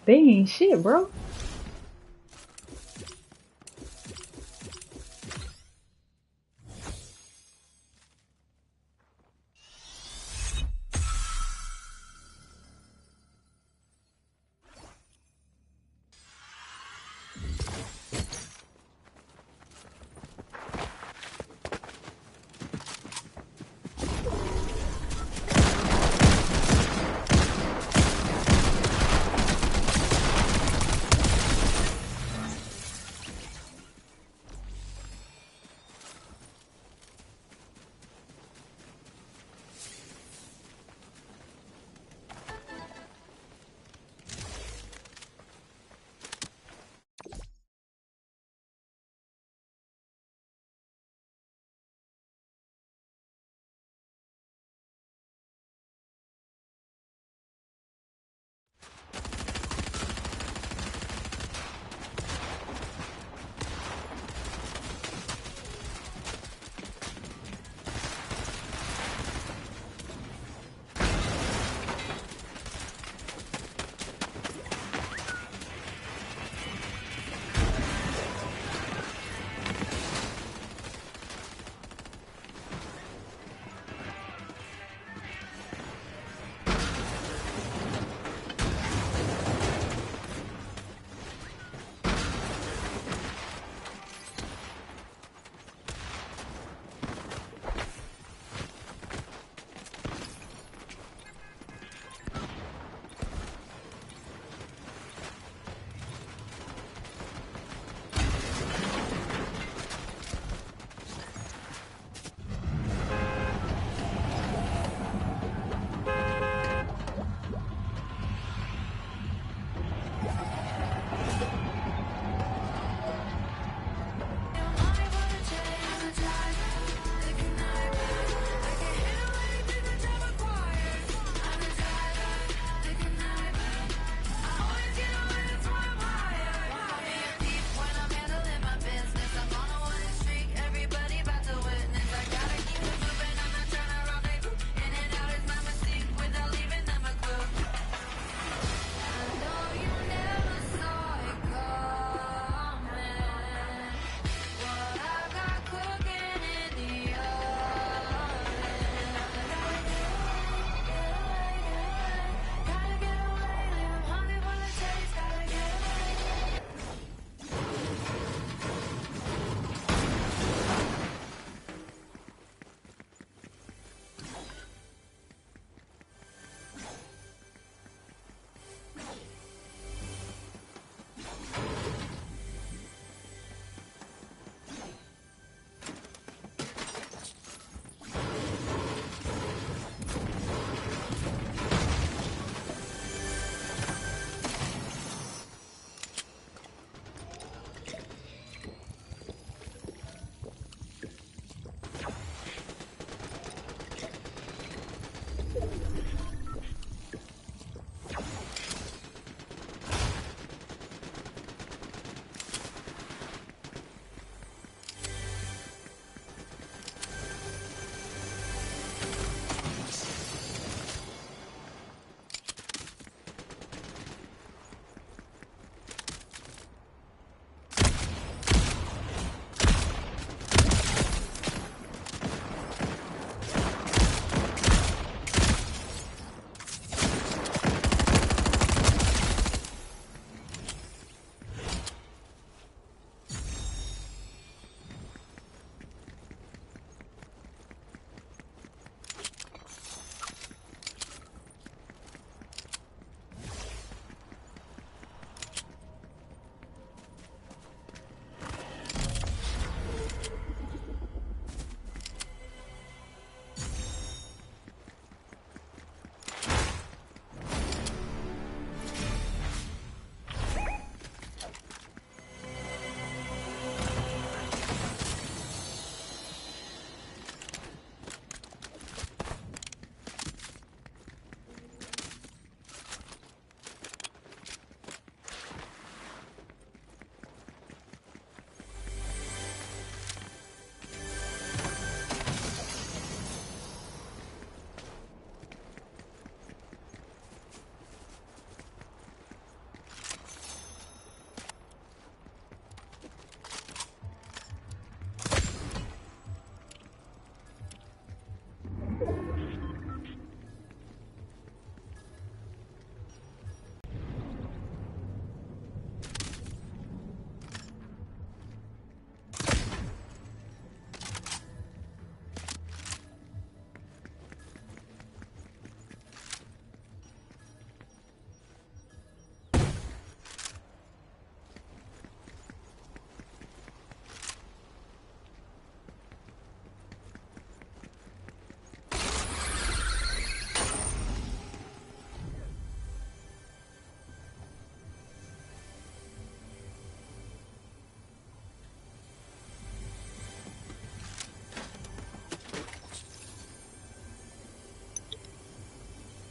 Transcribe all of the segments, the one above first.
They ain't shit, bro.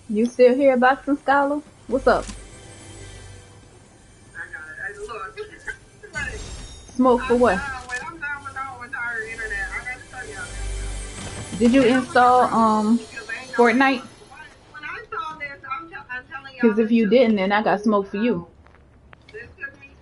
You still here, Boxing Scholar? What's up? I got it. I look. Like, Smoke for what? I'm done with the whole entire internet, I gotta tell y'all this stuff. Did you And I'm looking install for a food because ain't no Fortnite? when I saw this, I'm telling y'all Because if this you took didn't, me then I got to smoke for you. this took me to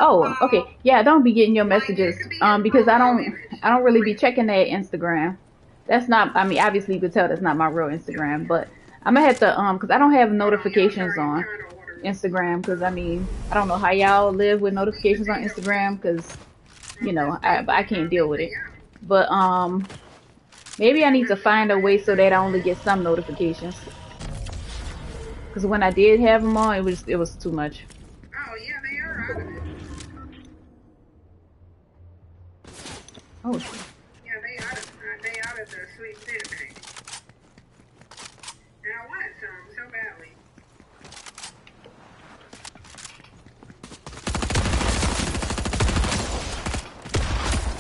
Oh, okay. Yeah, I don't be getting your messages because I don't really be checking that Instagram. That's not, I mean, obviously you could tell that's not my real Instagram, but I'm gonna have to because I don't have notifications on Instagram because I mean, I don't know how y'all live with notifications on Instagram because you know, I can't deal with it. But maybe I need to find a way so that I only get some notifications. Because when I did have them on, it was too much. oh yeah, they are out of it. Oh, Yeah, they out of the sweet cinnamon. And I wanted some so badly.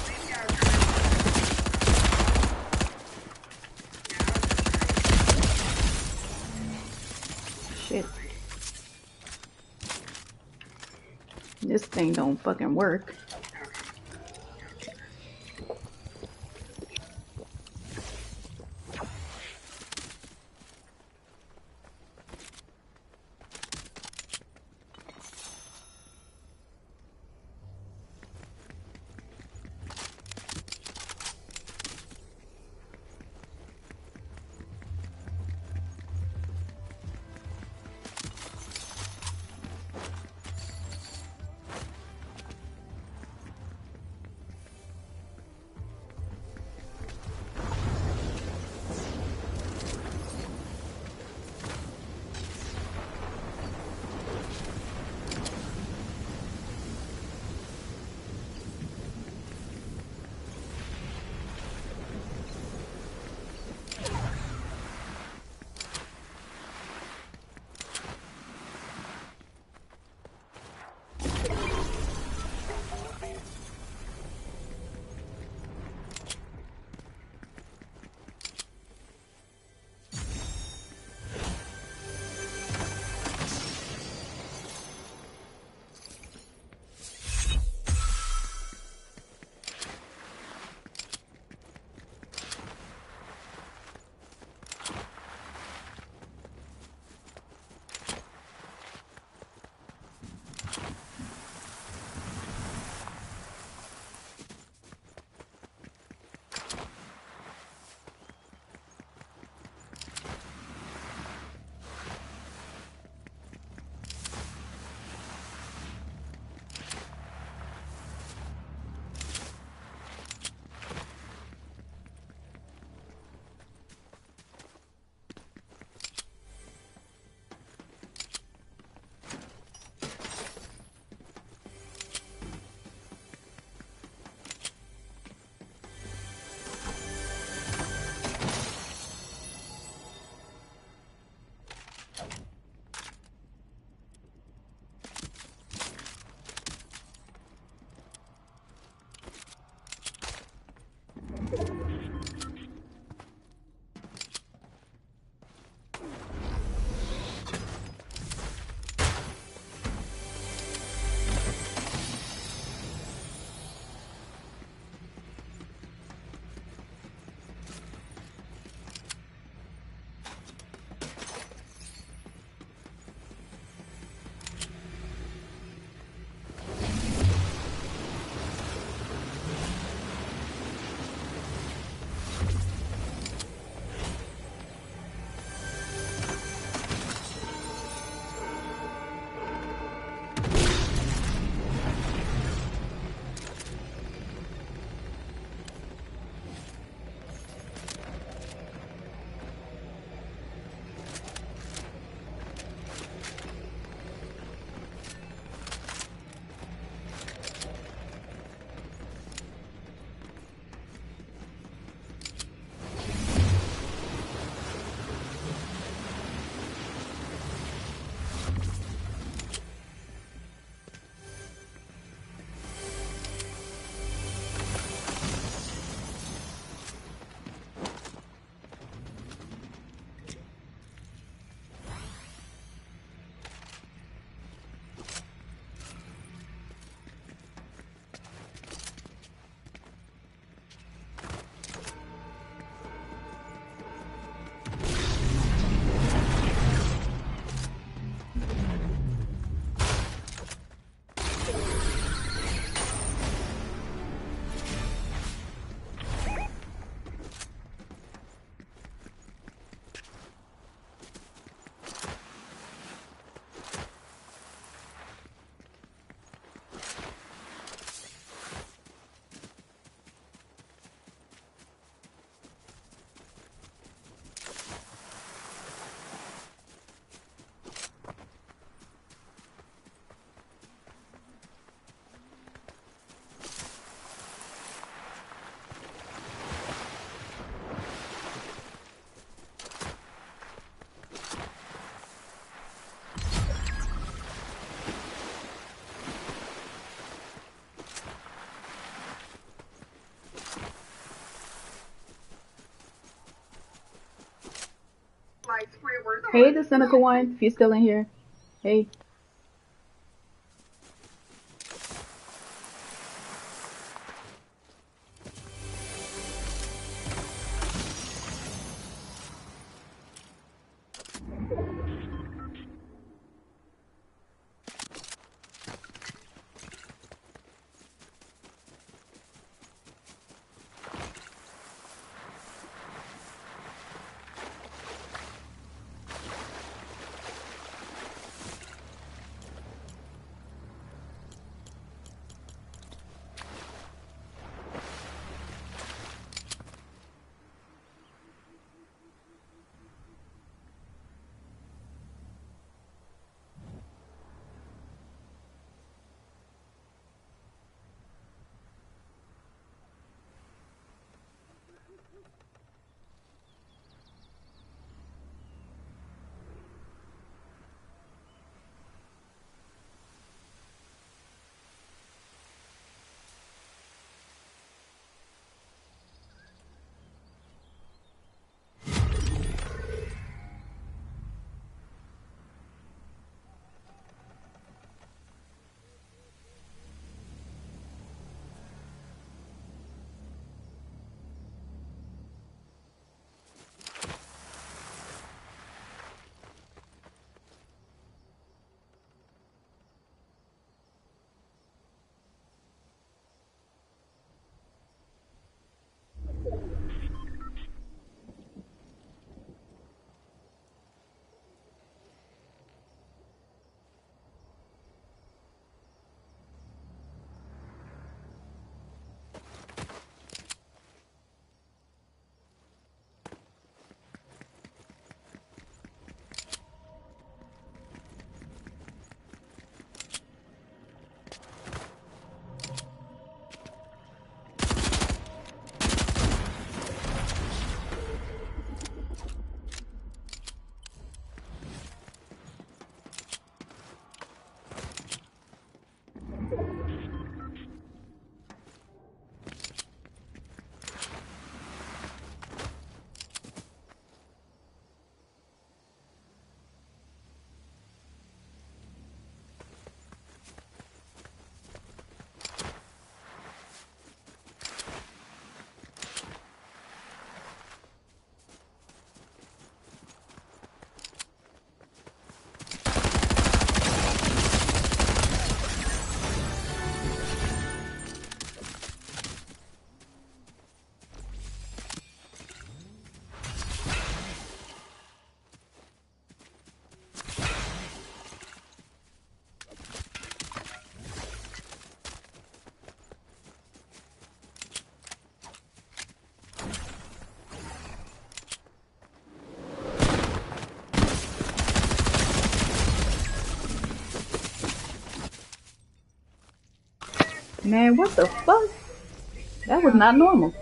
Maybe I'll try. Yeah, I'll just shit. This thing don't fucking work. try. Okay. Hey, the cynical one, if you're still in here. Hey. Man, what the fuck? That was not normal.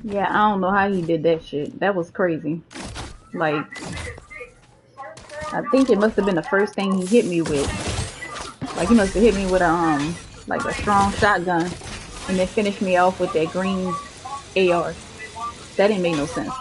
Yeah, I don't know how he did that shit. That was crazy. Like, I think it must have been the first thing he hit me with. Like, he must have hit me with a like a strong shotgun, and then finished me off with that green AR. That didn't make no sense.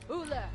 Ula!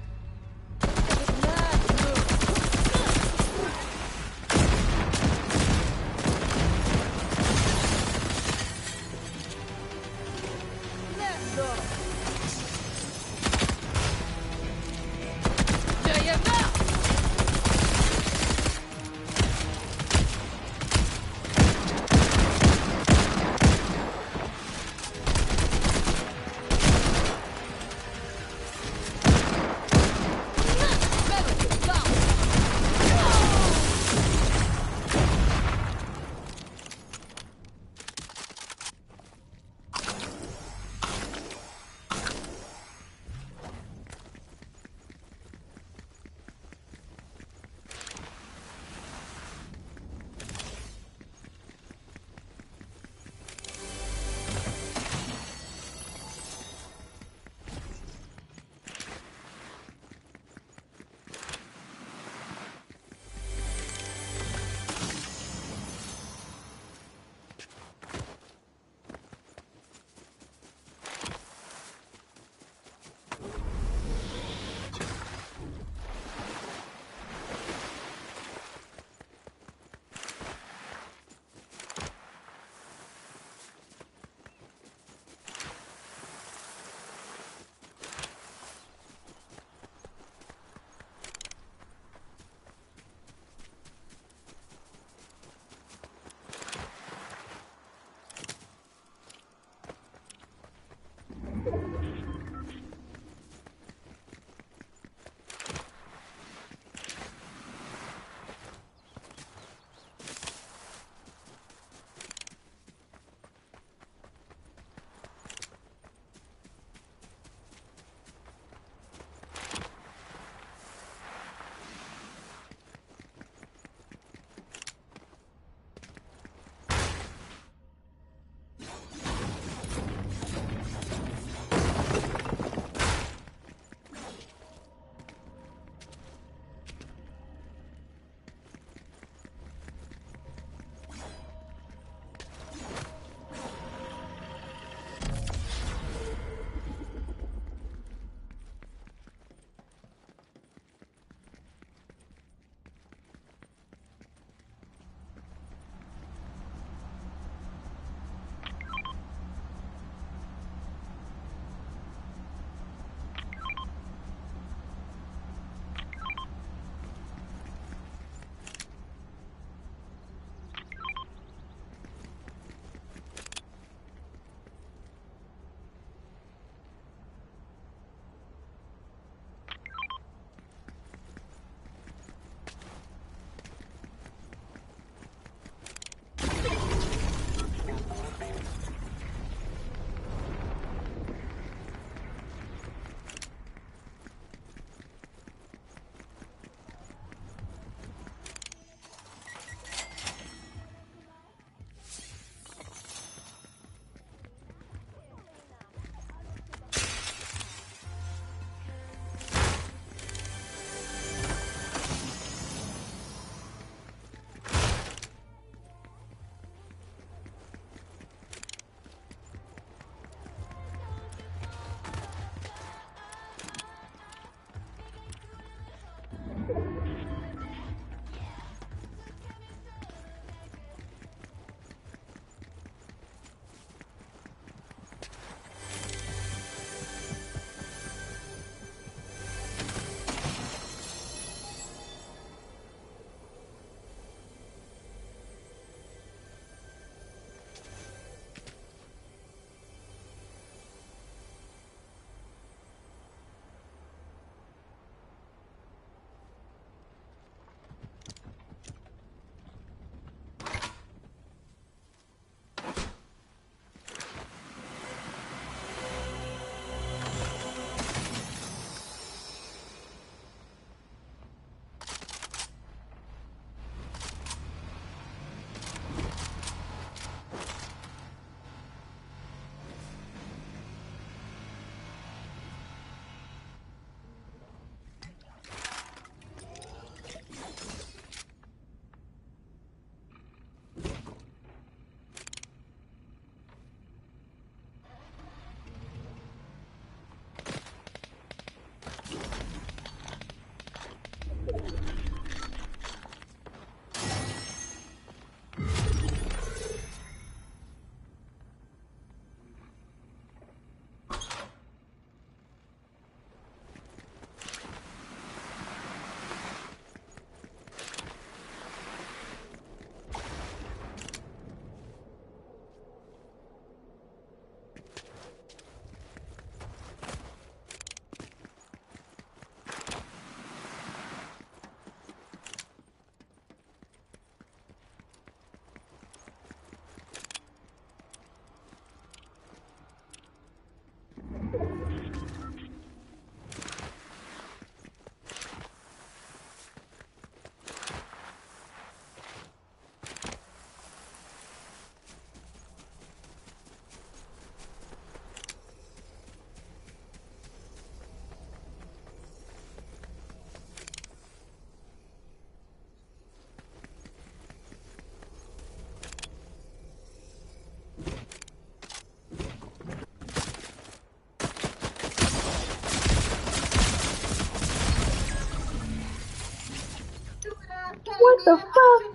What the fuck?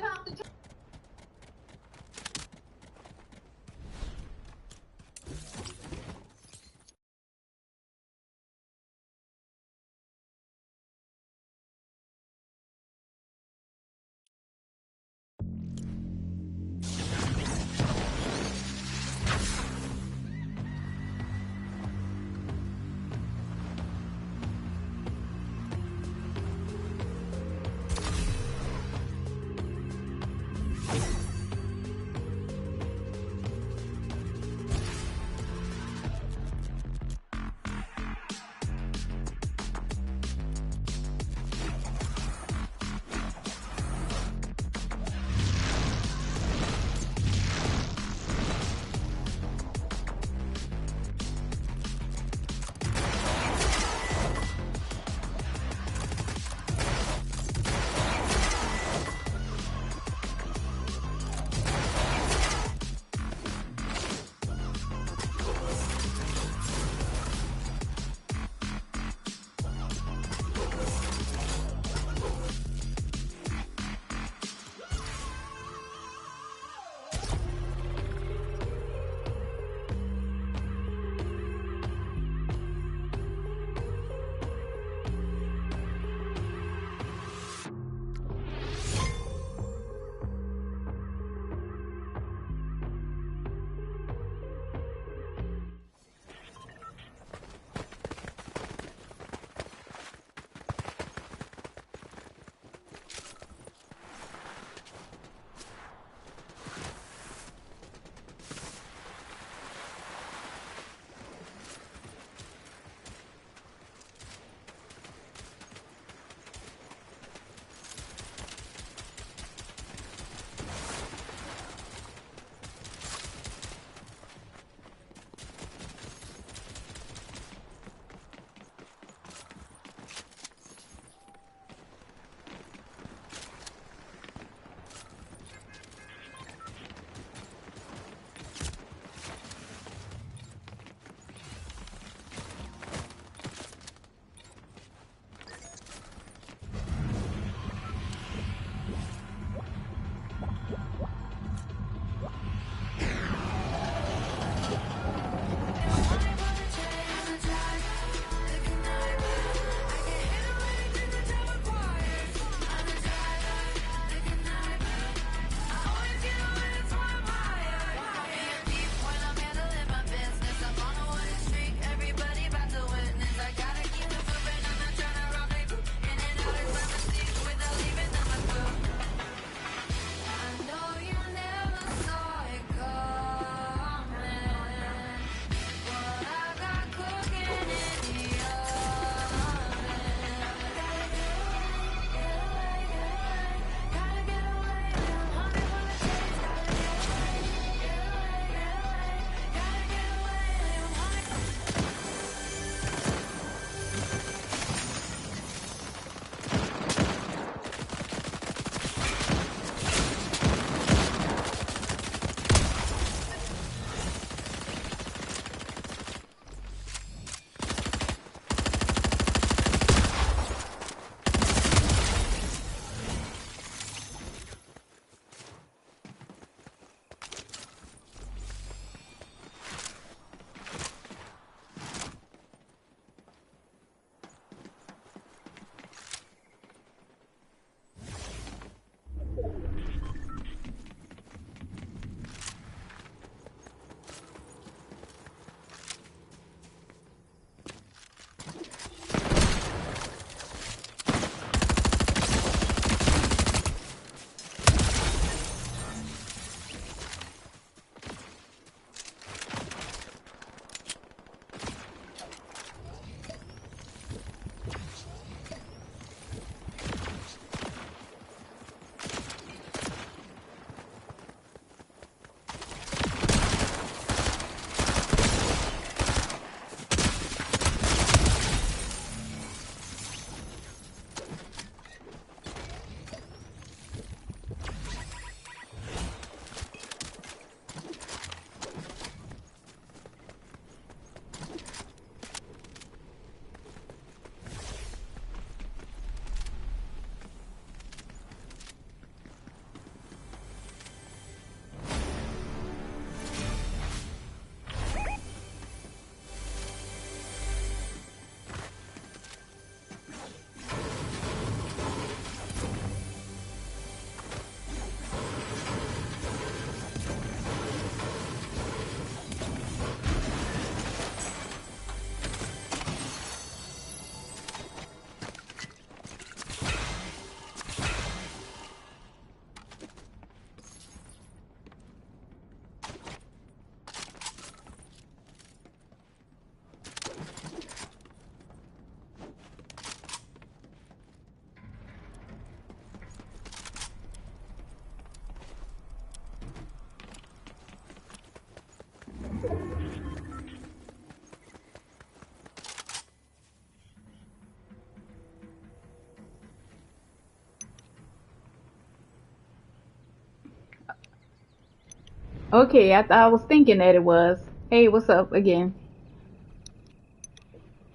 Okay, I was thinking that it was. Hey, what's up again?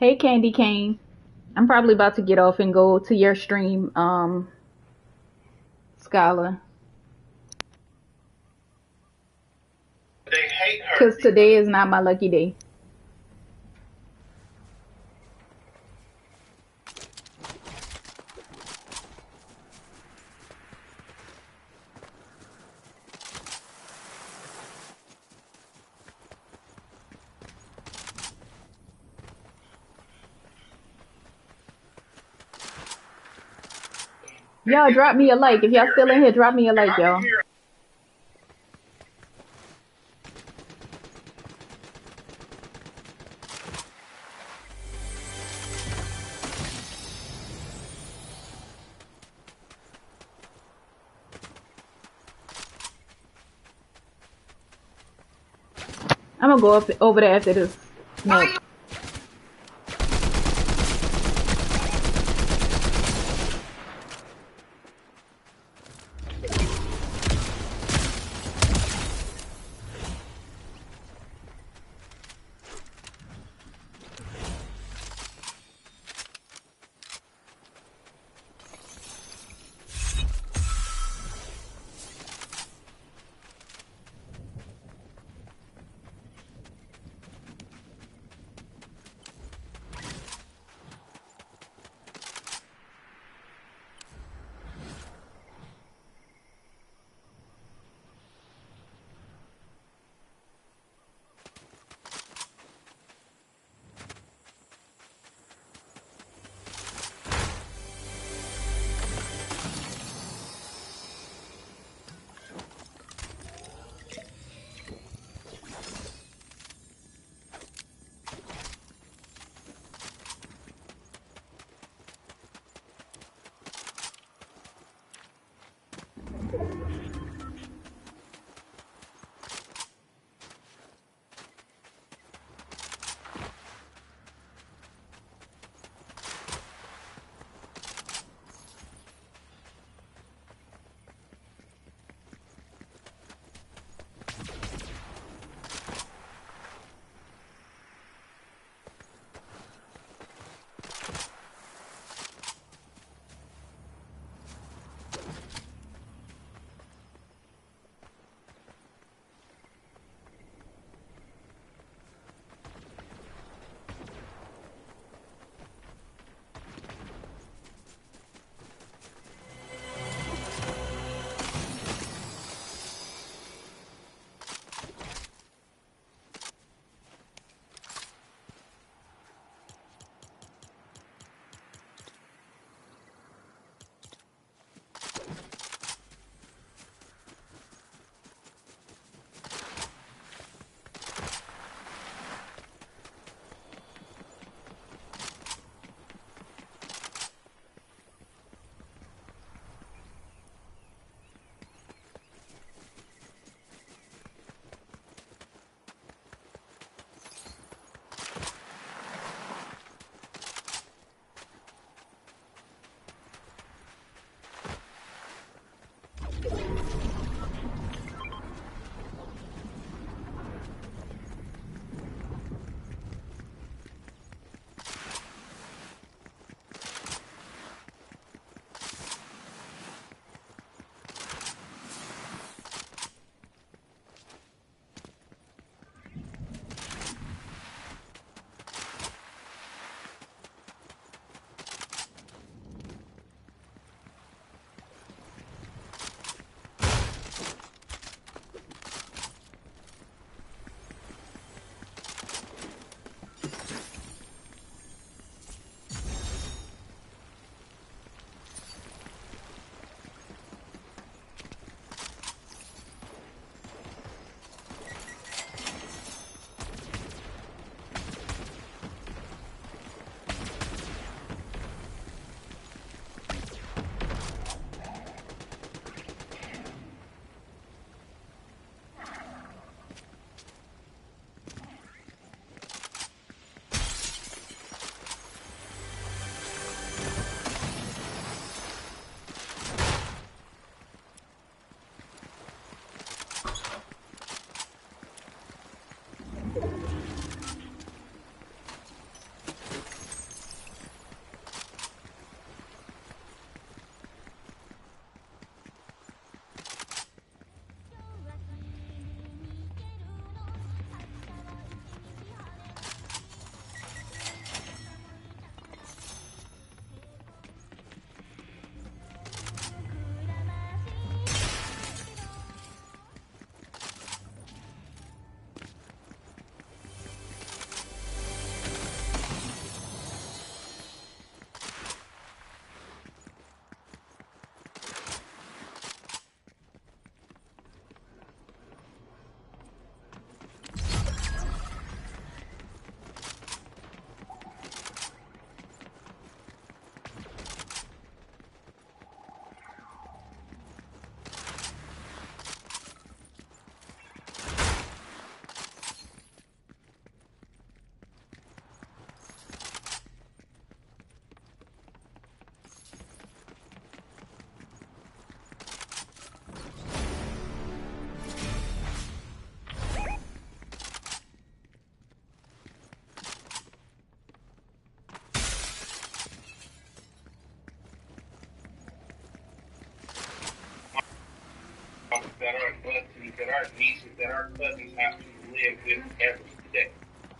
Hey, Candy Cane. I'm probably about to get off and go to your stream, Skylar. They hate her. Because today is not my lucky day. Y'all drop me a like. If y'all still in here, drop me a like, y'all. I'm gonna go up over there after this match. our nieces, that our cousins have to live with every day.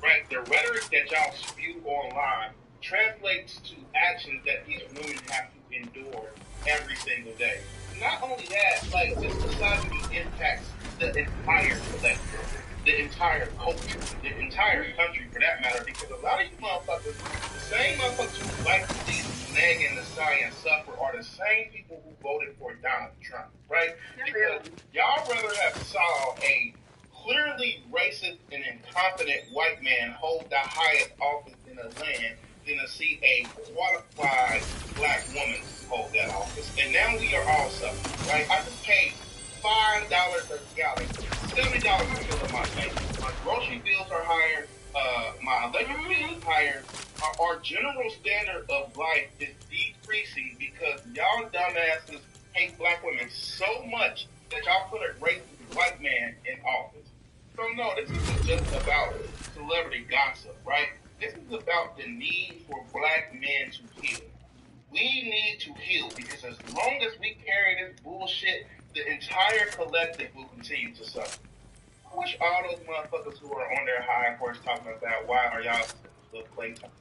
Right? The rhetoric that y'all spew online translates to actions that these women have to endure every single day. Not only that, like this misogyny impacts the entire collective, the entire culture, the entire country for that matter, because a lot of you motherfuckers, the same motherfuckers who like these Megan Thee Stallion suffer are the same people who voted for Donald Trump, right? Because y'all rather have saw a clearly racist and incompetent white man hold the highest office in the land than to see a qualified black woman hold that office. And now we are all suffering, right? I just paid $5 a gallon, $70 a fill in my tank. My grocery bills are higher. My electric bill is higher. Our general standard of life is decreasing because y'all dumbasses hate black women so much that y'all put a racist white man in office. So no, this isn't just about celebrity gossip, right? This is about the need for black men to heal. We need to heal because as long as we carry this bullshit, the entire collective will continue to suffer. I wish all those motherfuckers who are on their high horse talking about why are y'all little playtime.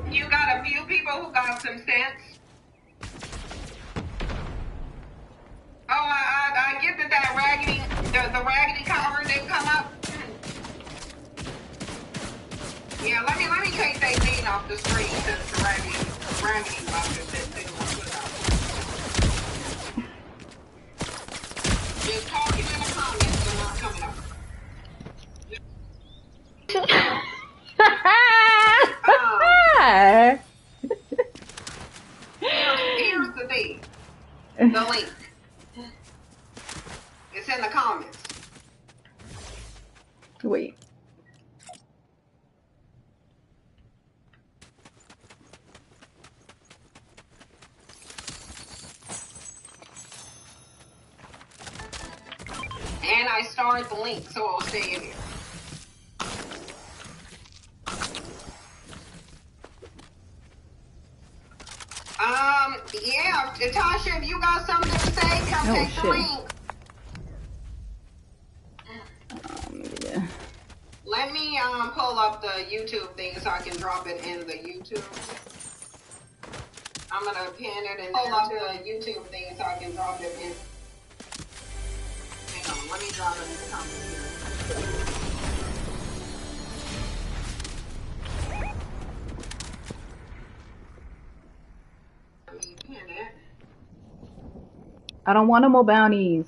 You got a few people who got some sense. Oh, I get that raggedy, the raggedy cover didn't come up. Yeah, let me take that name off the screen since the raggedy bucket didn't want to put it out. Just talking in the comments and not coming up. Here's the thing. The link. It's in the comments. Wait. And I starred the link, so it'll stay in here. Yeah, Tasha, if you got something to say, come take the link. Yeah. Let me pull up the YouTube thing so I can drop it in the YouTube. I'm gonna pin it and pull up the YouTube thing so I can drop it in. Hang on, let me drop it in the comments here. Let me pin it. I don't want no more bounties.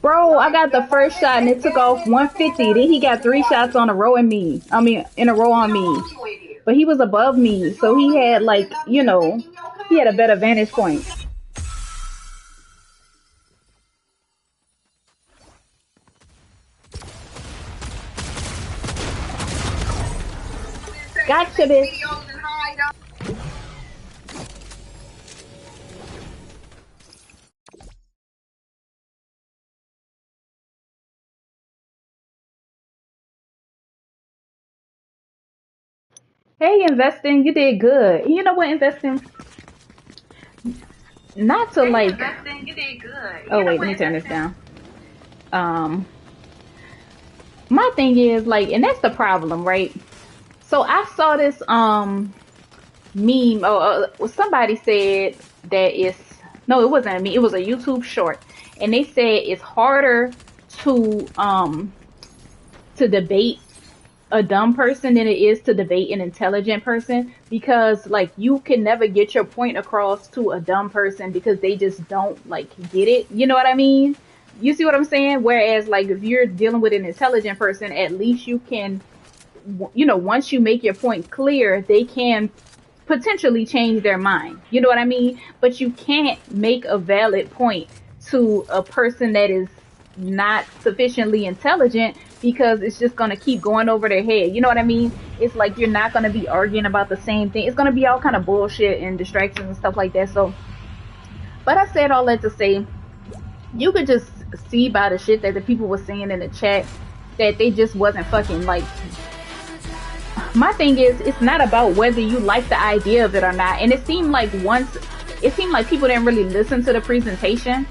Bro, I got the first shot and it took off 150. Then he got 3 shots on a row in me. I mean, in a row on me. But he was above me, so he had like, you know, he had a better vantage point. Gotcha, bitch. Hey, investing, you did good. You know what, investing? Not to like. Oh wait, let me turn this down. Um, my thing is like, and that's the problem, right? So I saw this meme. Somebody said that it's no, it wasn't a meme. It was a YouTube short, and they said it's harder to debate a dumb person than it is to debate an intelligent person, because like you can never get your point across to a dumb person because they just don't like get it. You know what I mean? You see what I'm saying? Whereas like if you're dealing with an intelligent person, at least you can, you know, once you make your point clear, they can potentially change their mind. You know what I mean? But you can't make a valid point to a person that is not sufficiently intelligent, because it's just going to keep going over their head. You know what I mean? It's like you're not going to be arguing about the same thing. It's going to be all kind of bullshit and distractions and stuff like that. So, but I said all that to say, you could just see by the shit that the people were saying in the chat that they just wasn't fucking like. My thing is, it's not about whether you like the idea of it or not. And it seemed like people didn't really listen to the presentation.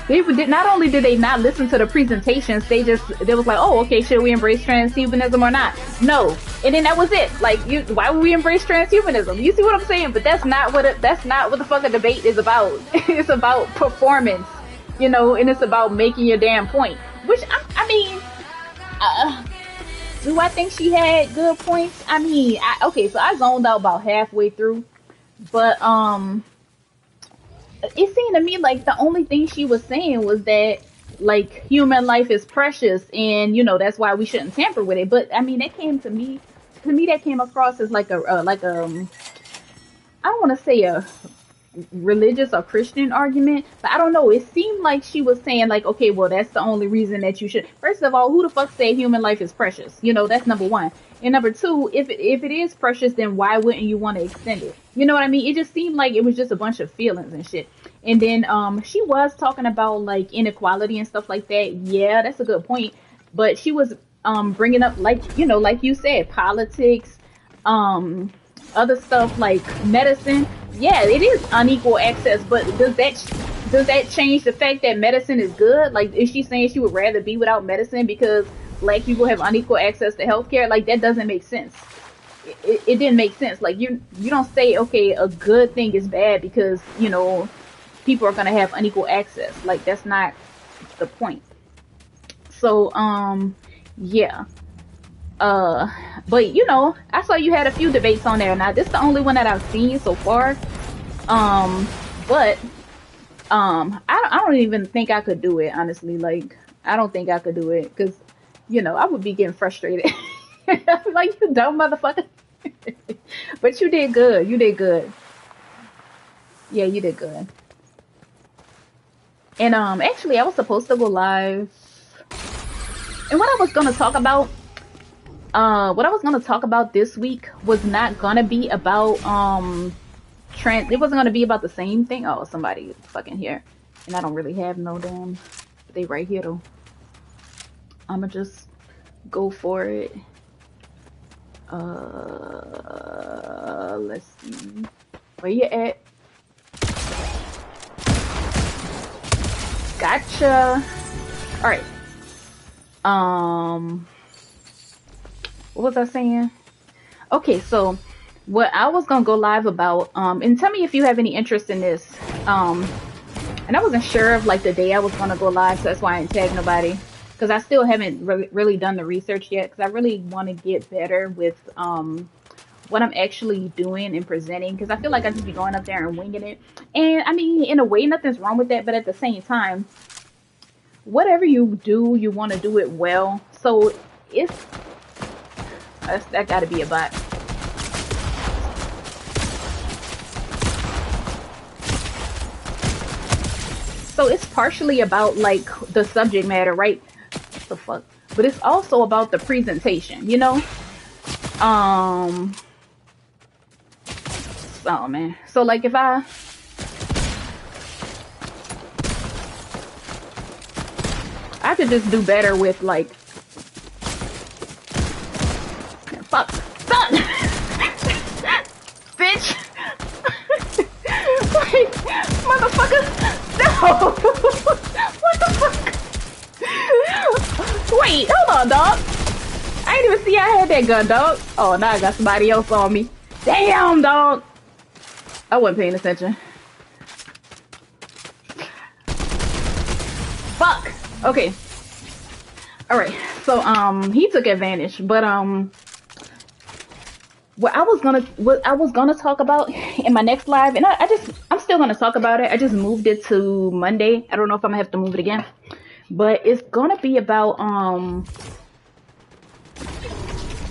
Not only did they not listen to the presentations, they was like, oh, okay, should we embrace transhumanism or not? No. And then that was it. Like, why would we embrace transhumanism? You see what I'm saying? But that's not what the fucking debate is about. It's about performance, you know, and it's about making your damn point. Which I mean, do I think she had good points? I mean, okay, so I zoned out about halfway through, but it seemed to me like the only thing she was saying was that like human life is precious, and you know that's why we shouldn't tamper with it. But I mean, that came to me that came across as like I don't want to say a religious or Christian argument, but I don't know. It seemed like she was saying like, okay, well, that's the only reason that you should. First of all, who the fuck said human life is precious? You know, that's number one. And number two, if it is precious, then why wouldn't you want to extend it? You know what I mean? It just seemed like it was just a bunch of feelings and shit. And then she was talking about like inequality and stuff like that. Yeah, that's a good point. But she was bringing up, like, you know, like you said, politics, other stuff like medicine. Yeah, it is unequal access, but does that change the fact that medicine is good? Like, is she saying she would rather be without medicine because black people have unequal access to healthcare? Like, that doesn't make sense. It didn't make sense. Like, you don't say, okay, a good thing is bad because, you know, people are going to have unequal access. Like, that's not the point. So, yeah. But you know, I saw you had a few debates on there. Now, this is the only one that I've seen so far. But I don't even think I could do it, honestly. Like, I don't think I could do it because, you know, I would be getting frustrated. Like, you dumb motherfucker. But you did good. You did good. Yeah, you did good. And actually, I was supposed to go live. And what I was gonna talk about. What I was gonna talk about this week was not gonna be about it wasn't gonna be about the same thing. Oh, somebody fucking here, and I don't really have no damn. They right here though. I'ma just go for it. Let's see where you at. Gotcha. All right. What was I saying? Okay, so what I was gonna go live about, and tell me if you have any interest in this. And I wasn't sure of like the day I was gonna go live, so that's why I didn't tag nobody, because I still haven't really done the research yet, because I really want to get better with what I'm actually doing and presenting, because I feel like I just be going up there and winging it. And I mean, in a way, nothing's wrong with that, but at the same time, whatever you do, you want to do it well. So it's that got to be a bot. So it's partially about like the subject matter, right? What the fuck? But it's also about the presentation, you know? Um, oh man. So like if I could just do better with like, fuck, fuck, bitch, like, motherfucker, no, what the fuck? Wait, hold on, dog. I didn't even see I had that gun, dog. Oh, now I got somebody else on me. Damn, dog. I wasn't paying attention. Fuck. Okay. All right. So he took advantage, but what I was gonna talk about in my next live, and I'm still gonna talk about it. I just moved it to Monday. I don't know if I'm gonna have to move it again, but it's gonna be about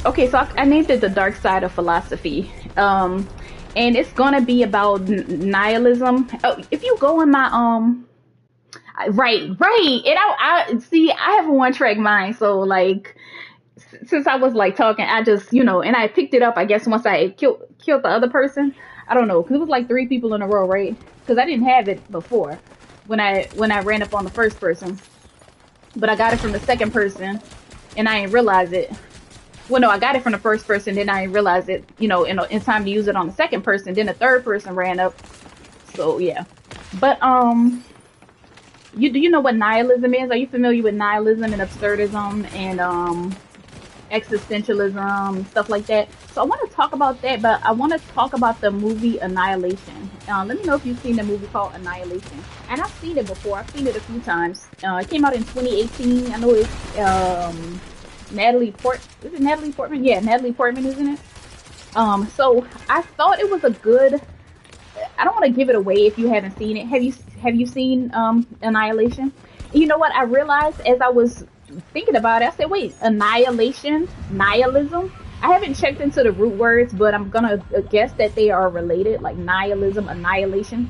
okay, so I named it the dark side of philosophy. And it's gonna be about nihilism. Oh, if you go in my right, and I see I have a one track mind, so like since I was like talking, I just and I picked it up. I guess once I killed the other person. I don't know, because it was like 3 people in a row, right? Because I didn't have it before when I ran up on the first person, but I got it from the second person, and I didn't realize it. Well, no, I got it from the first person, then I didn't realize it, in time to use it on the second person. Then the third person ran up. So yeah, but do you know what nihilism is? Are you familiar with nihilism and absurdism and existentialism, stuff like that? So I want to talk about that, but I want to talk about the movie Annihilation. Let me know if you've seen the movie called Annihilation. And I've seen it before. I've seen it a few times. It came out in 2018. I know it's Natalie Portman? Yeah, Natalie Portman, isn't it? So I thought it was a good. I don't want to give it away if you haven't seen it. Have you seen Annihilation? You know what? I realized as I was thinking about it, I said, wait, annihilation, nihilism. I haven't checked into the root words, but I'm gonna guess that they are related, like nihilism, annihilation.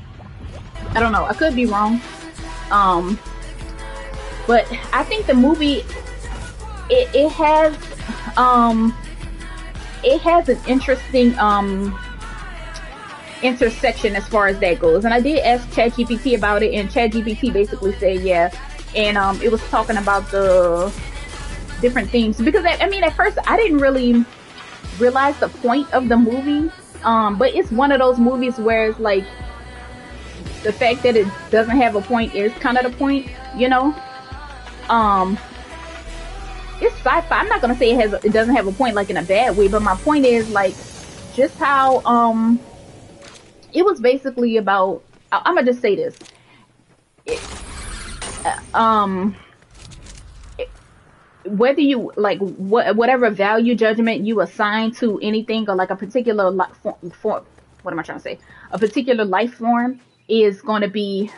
I don't know. I could be wrong. But I think the movie it has an interesting intersection as far as that goes. And I did ask ChatGPT about it, and ChatGPT basically said yeah. And it was talking about the different themes, because I mean at first I didn't really realize the point of the movie, but it's one of those movies where it's like the fact that it doesn't have a point is kind of the point, it's sci-fi. I'm not gonna say it doesn't have a point like in a bad way, but my point is like just how it was basically about. I'm gonna just say this. Whether you like whatever value judgment you assign to anything, or like a particular form, what am I trying to say? A particular life form is going to be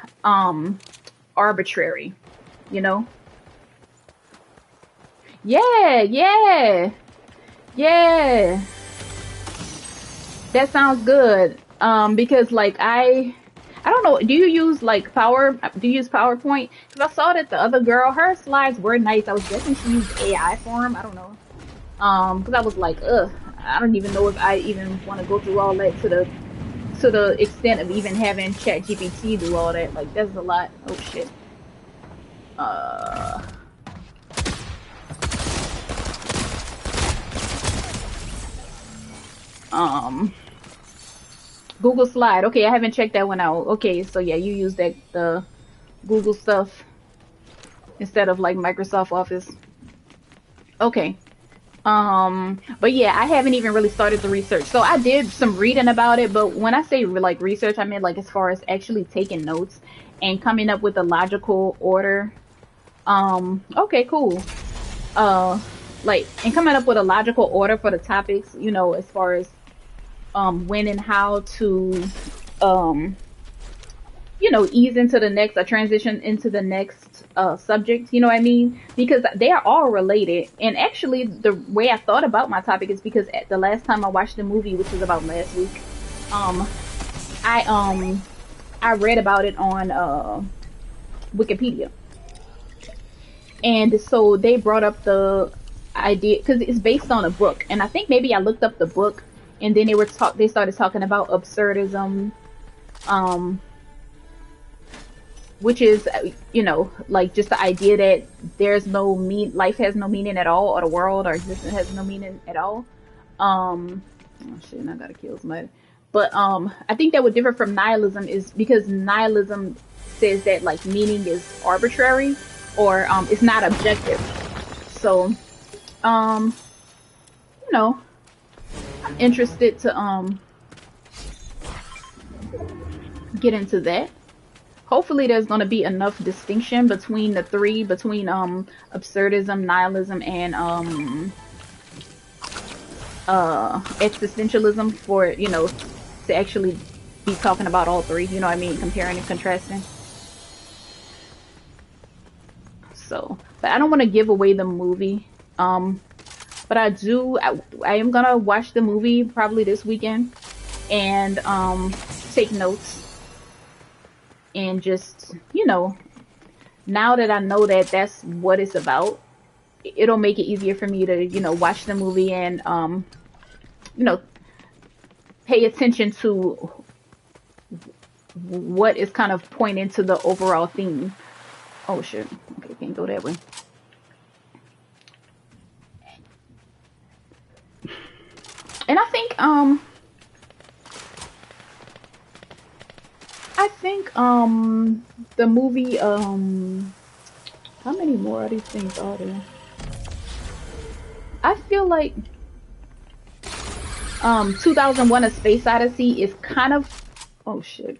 arbitrary, Yeah, that sounds good. Because like I don't know, do you use like PowerPoint? Because I saw that the other girl, her slides were nice. I was guessing she used AI for them. I don't know. Because I was like, I don't even know if I even want to go through all that to the extent of even having ChatGPT do all that. Like that's a lot. Oh shit. Google Slide. Okay, I haven't checked that one out. Okay, so yeah, you use the Google stuff instead of like Microsoft Office. Okay. But yeah, I haven't even really started the research. So I did some reading about it, but when I say like research, I mean like as far as actually taking notes and coming up with a logical order. Okay, cool. And coming up with a logical order for the topics, as far as when and how to, um, ease into the next, or transition into the next subject. You know what I mean? Because they are all related. And actually, the way I thought about my topic is because at the last time I watched the movie, which was about last week, um, I read about it on Wikipedia, and so they brought up the idea because it's based on a book, and I think maybe I looked up the book, and then they started talking about absurdism, um, which is like just the idea that life has no meaning at all, or the world or existence has no meaning at all. Oh shit, I gotta kill somebody. But I think that would differ from nihilism is because nihilism says that like meaning is arbitrary, or it's not objective. So um you know I'm interested to get into that. Hopefully there's going to be enough distinction between the three, between absurdism, nihilism, and existentialism, for to actually be talking about all three, you know what I mean, comparing and contrasting. So, but I don't want to give away the movie. But I am gonna watch the movie probably this weekend, and take notes, and just now that I know that that's what it's about, it'll make it easier for me to watch the movie and you know pay attention to what is kind of pointing to the overall theme. Oh shit, okay, can't go that way. And I think the movie, how many more of these things are there? I feel like 2001 A Space Odyssey is kind of, oh shit,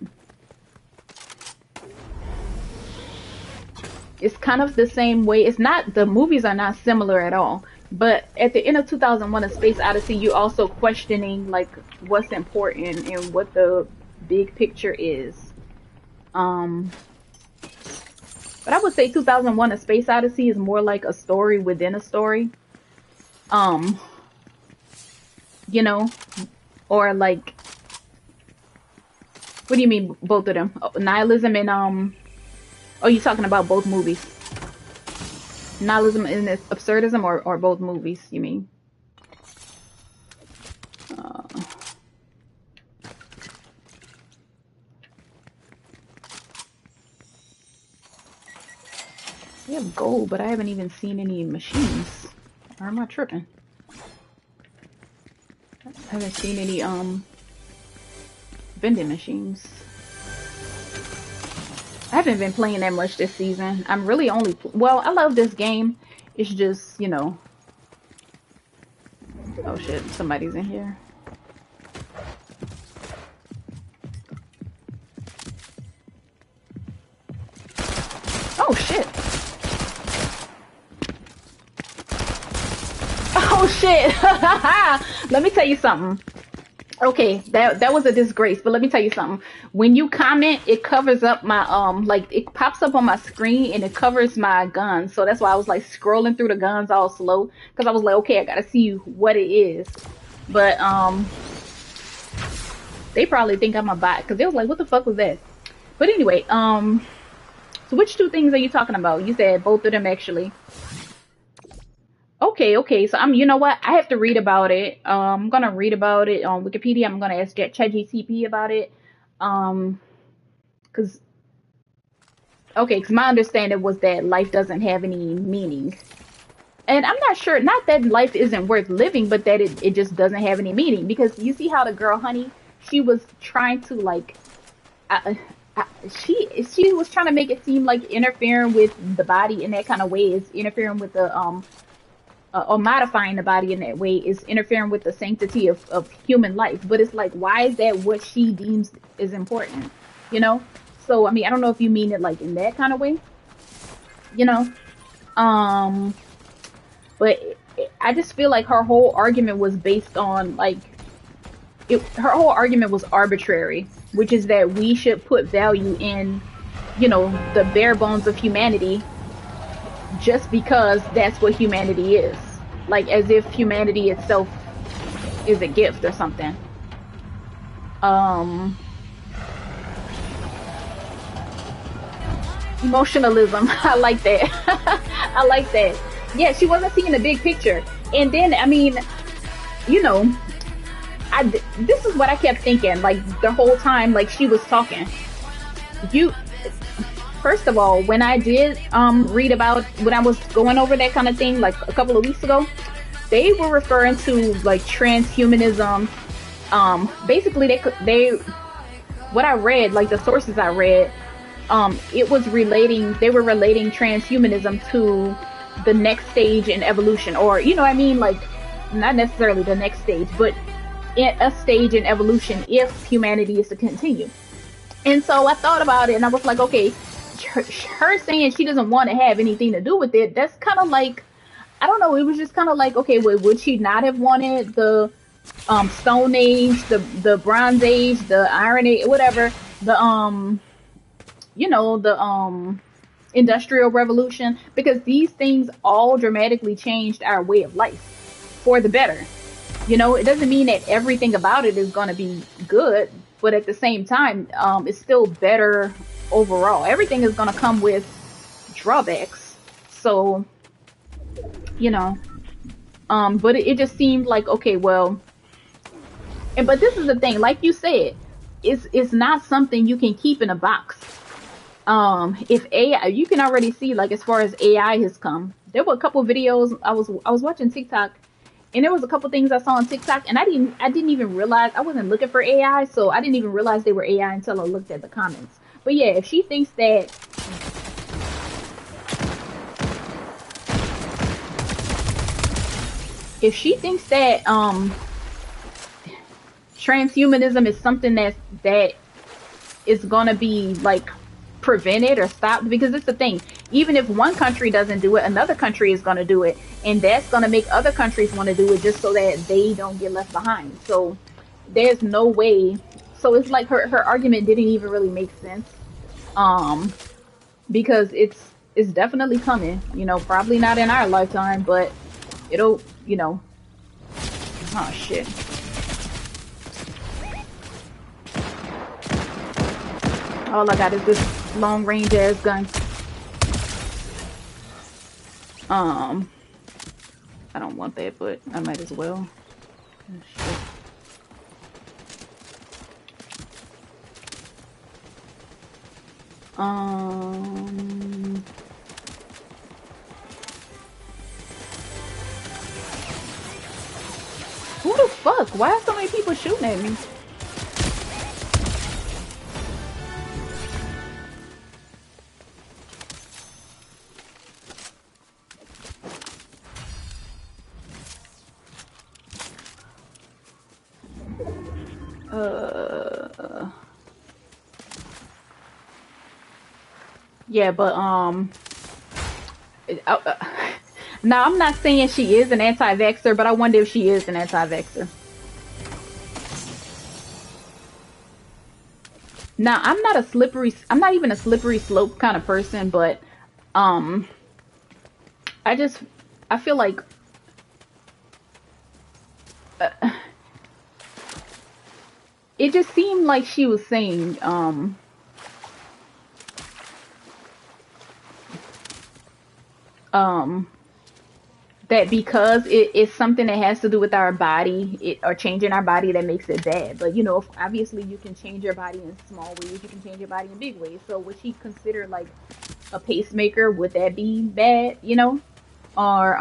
it's kind of the same way. It's not, the movies are not similar at all, but at the end of 2001 A Space Odyssey, you also questioning like what's important and what the big picture is. But I would say 2001 A Space Odyssey is more like a story within a story. You know, or like, what do you mean both of them? Oh, nihilism and oh, you talking about both movies? Nihilism and absurdism, or both movies, you mean? We have gold, but I haven't even seen any machines. Or am I tripping? I haven't seen any vending machines. I haven't been playing that much this season. I'm really only, well, I love this game. It's just, oh shit, somebody's in here. Oh shit. Oh shit. Let me tell you something. Okay, that was a disgrace, but let me tell you something. When you comment, it covers up my like it pops up on my screen and it covers my guns. So that's why I was like scrolling through the guns all slow, because I was like, okay, I gotta see what it is. But they probably think I'm a bot, because they was like, what the fuck was that? But anyway, so which two things are you talking about? You said both of them actually. Okay. So you know what? I have to read about it. I'm gonna read about it on Wikipedia. I'm gonna ask ChatGPT about it. Cause my understanding was that life doesn't have any meaning, and I'm not sure. Not that life isn't worth living, but that it just doesn't have any meaning. Because you see how the girl, honey, she was trying to like, she was trying to make it seem like interfering with the body in that kind of way is interfering with the or modifying the body in that way is interfering with the sanctity of human life. But it's like, why is that what she deems is important? So I mean, I don't know if you mean it like in that kind of way, but I just feel like her whole argument was based on like her whole argument was arbitrary, which is that we should put value in, you know, the bare bones of humanity just because that's what humanity is. Like, as if humanity itself is a gift or something. Emotionalism. I like that. I like that. Yeah, she wasn't seeing the big picture. And then, I mean, you know, this is what I kept thinking, like, the whole time, like, she was talking. You, first of all, when I did read about, when I was going over that kind of thing, like, a couple of weeks ago, they were referring to, like, transhumanism. Basically, they, what I read, like, the sources I read, it was relating, they were relating transhumanism to the next stage in evolution, or, you know what I mean, like, not necessarily the next stage, but a stage in evolution if humanity is to continue. And so I thought about it, and I was like, okay, her saying she doesn't want to have anything to do with it, that's kind of like, I don't know, it was just kind of like, okay, would she not have wanted the Stone Age, the Bronze Age, the Iron Age, whatever, the you know, the Industrial Revolution, because these things all dramatically changed our way of life for the better. You know, it doesn't mean that everything about it is going to be good, but at the same time, it's still better overall. Everything is going to come with drawbacks. So, you know, but it just seemed like, okay, well, but this is the thing, like you said, it's not something you can keep in a box. If AI, you can already see, like, as far as AI has come, there were a couple videos, I was watching TikTok, and there was a couple things I saw on TikTok, and I didn't even realize, I wasn't looking for AI, so I didn't even realize they were AI until I looked at the comments. But yeah, if she thinks that transhumanism is something that is gonna be, like, prevented or stopped, because it's the thing, even if one country doesn't do it, another country is going to do it, and that's going to make other countries want to do it just so that they don't get left behind. So there's no way, so it's like her argument didn't even really make sense, because it's definitely coming, you know, probably not in our lifetime, but it'll, you know, oh shit. All I got is this long range ass gun. I don't want that, but I might as well. Oh, shit. Who the fuck? Why are so many people shooting at me? Yeah, but now I'm not saying she is an anti-vaxxer, but I wonder if she is an anti-vaxxer. Now I'm not even a slippery slope kind of person, but I feel like it just seemed like she was saying that because it's something that has to do with our body, or changing our body, that makes it bad. But, you know, obviously you can change your body in small ways, you can change your body in big ways. So would she consider, like, a pacemaker, would that be bad, you know? Or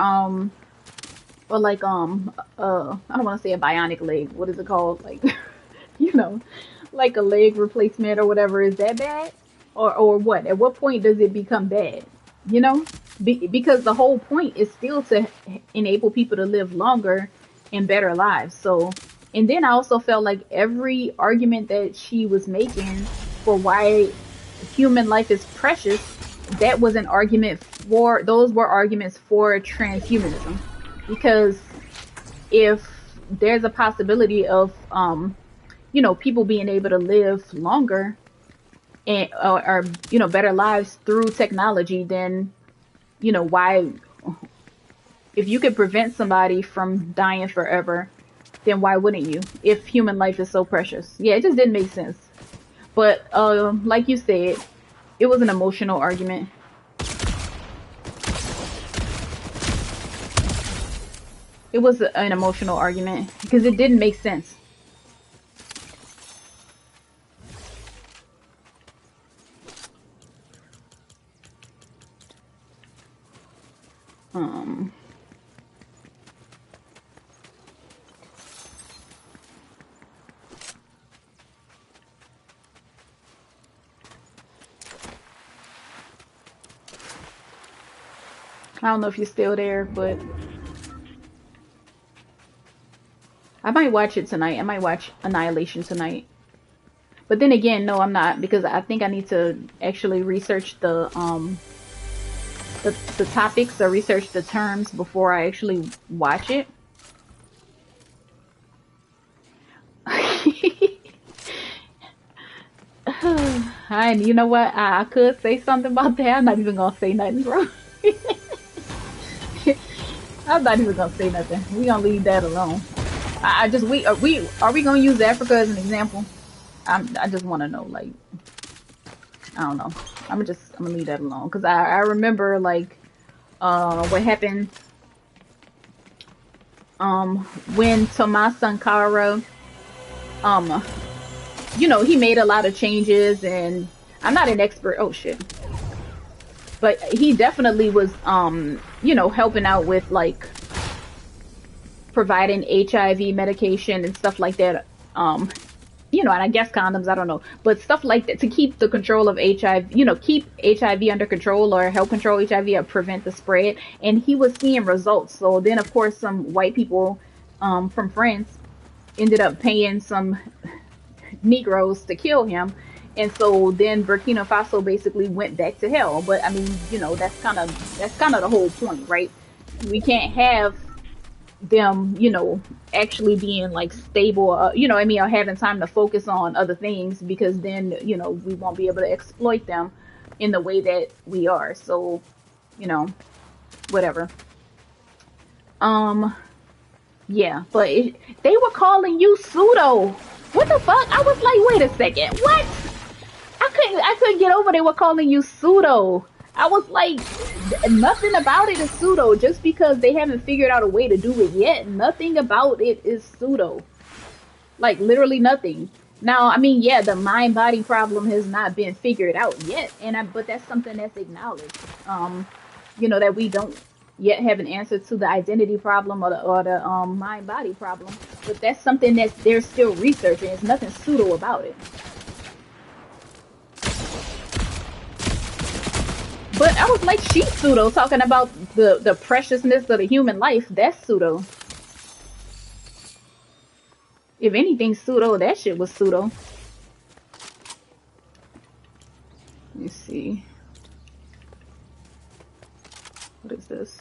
like, I don't want to say a bionic leg, what is it called? Like, you know, like a leg replacement or whatever, is that bad? Or what? At what point does it become bad? You know? Because the whole point is still to enable people to live longer and better lives. So, and then I also felt like every argument that she was making for why human life is precious, that was an argument for, those were arguments for transhumanism. Because if there's a possibility of you know, people being able to live longer and or you know, better lives through technology, then you know, why, if you could prevent somebody from dying forever, then why wouldn't you? If human life is so precious. Yeah, it just didn't make sense. But like you said, it was an emotional argument. It was an emotional argument because it didn't make sense. Um, I don't know if you're still there, but I might watch it tonight. I might watch Annihilation tonight. But then again, no, I'm not, because I think I need to actually research the topics or research the terms before I actually watch it. And you know what? I could say something about that. I'm not even gonna say nothing, bro. I'm not even gonna say nothing. We gonna leave that alone. I just are we gonna use Africa as an example? I just want to know, like, I don't know. I'm gonna leave that alone because I remember like what happened when Tomas Sankara you know, he made a lot of changes, and I'm not an expert. Oh shit. But he definitely was you know, helping out with like providing HIV medication and stuff like that. You know, and I guess condoms, I don't know, but stuff like that to keep the control of HIV, you know, keep HIV under control or help control HIV or prevent the spread. And he was seeing results. So then, of course, some white people from France ended up paying some Negroes to kill him. And so then Burkina Faso basically went back to hell. But I mean, you know, that's kind of the whole point, right? We can't have them, you know, actually being like stable, you know, I mean, or having time to focus on other things, because then, you know, we won't be able to exploit them in the way that we are. So, you know, whatever. Um, yeah, but they were calling you pseudo. What the fuck? I was like, wait a second, what? I couldn't get over they were calling you pseudo. I was like, nothing about it is pseudo. Just because they haven't figured out a way to do it yet, nothing about it is pseudo. Like, literally nothing. Now, I mean, yeah, the mind-body problem has not been figured out yet, but that's something that's acknowledged. You know, that we don't yet have an answer to the identity problem or the mind-body problem, but that's something that they're still researching. There's nothing pseudo about it. But I was like, she's pseudo, talking about the preciousness of the human life. That's pseudo. If anything pseudo, that shit was pseudo. Let me see. What is this?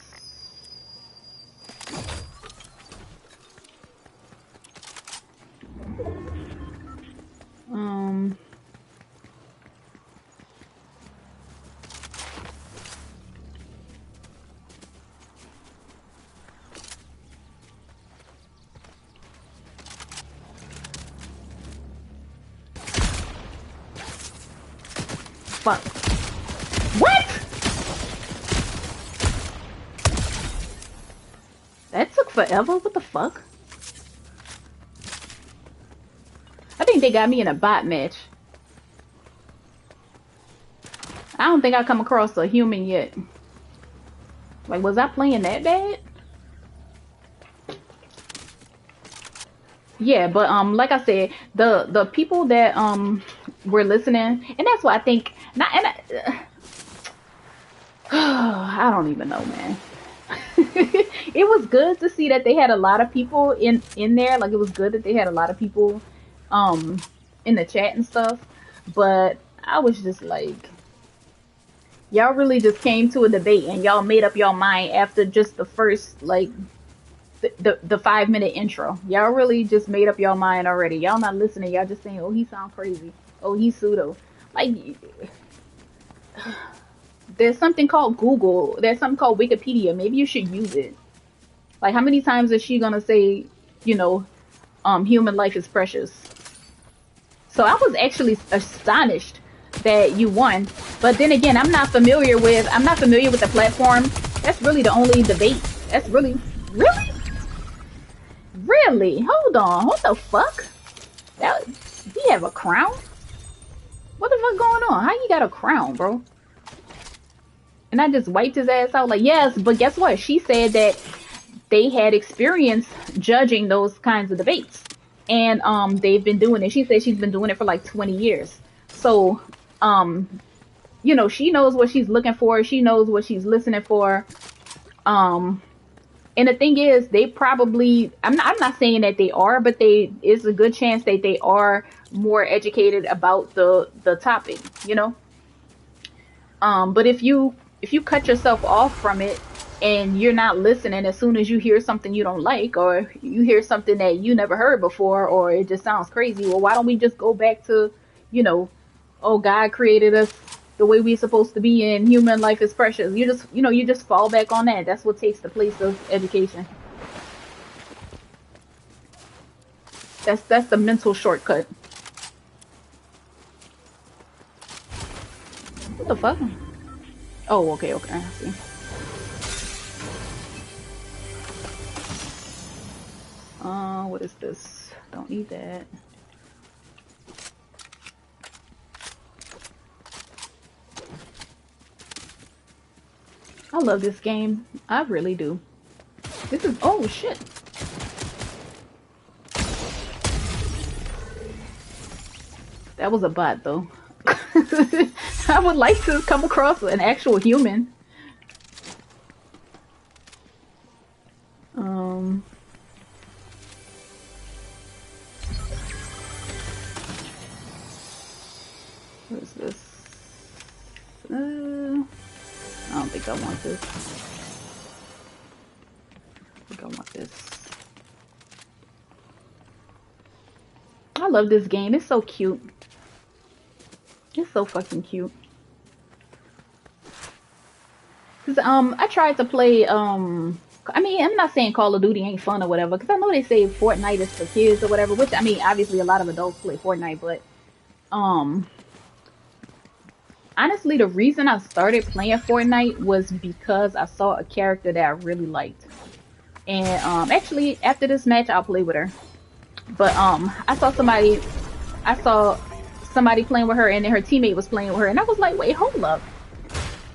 Fuck. What? That took forever? What the fuck? I think they got me in a bot match. I don't think I come across a human yet. Like, was I playing that bad? Yeah, but like I said, the people that were listening, and that's why I think not. And I don't even know, man. It was good to see that they had a lot of people in there. Like, it was good that they had a lot of people in the chat and stuff. But I was just like, y'all really just came to a debate and y'all made up your mind after just the first like the 5 minute intro. Y'all really just made up your mind already. Y'all not listening. Y'all just saying, "Oh, he sound crazy. Oh, he's pseudo." Like, there's something called Google. There's something called Wikipedia. Maybe you should use it. Like, how many times is she gonna say, you know, human life is precious? So I was actually astonished that you won. But then again, I'm not familiar with the platform. That's really the only debate. That's really, really. Hold on. What the fuck? That he have a crown? What the fuck going on? How you got a crown, bro? And I just wiped his ass out like, yes, but guess what? She said that they had experience judging those kinds of debates. And they've been doing it. She said she's been doing it for like 20 years. So, you know, she knows what she's looking for. She knows what she's listening for. And the thing is, they probably, I'm not saying that they are, but it's a good chance that they are more educated about the topic, you know? But if you cut yourself off from it and you're not listening, as soon as you hear something you don't like, or you hear something that you never heard before, or it just sounds crazy, well, why don't we just go back to, you know, oh, God created us the way we're supposed to be and human life is precious. You just fall back on that. That's what takes the place of education. That's the mental shortcut. What the fuck? Oh, okay, I see. What is this? Don't need that. I love this game. I really do. This is, oh shit. That was a bot though. I would like to come across an actual human. What is this? I don't think I want this. I think I want this. I love this game. It's so cute. It's so fucking cute. Cause I tried to play I mean, I'm not saying Call of Duty ain't fun or whatever, because I know they say Fortnite is for kids or whatever, which I mean obviously a lot of adults play Fortnite, but honestly the reason I started playing Fortnite was because I saw a character that I really liked. And actually after this match I'll play with her. But I saw somebody playing with her, and then her teammate was playing with her, and I was like, wait, hold up.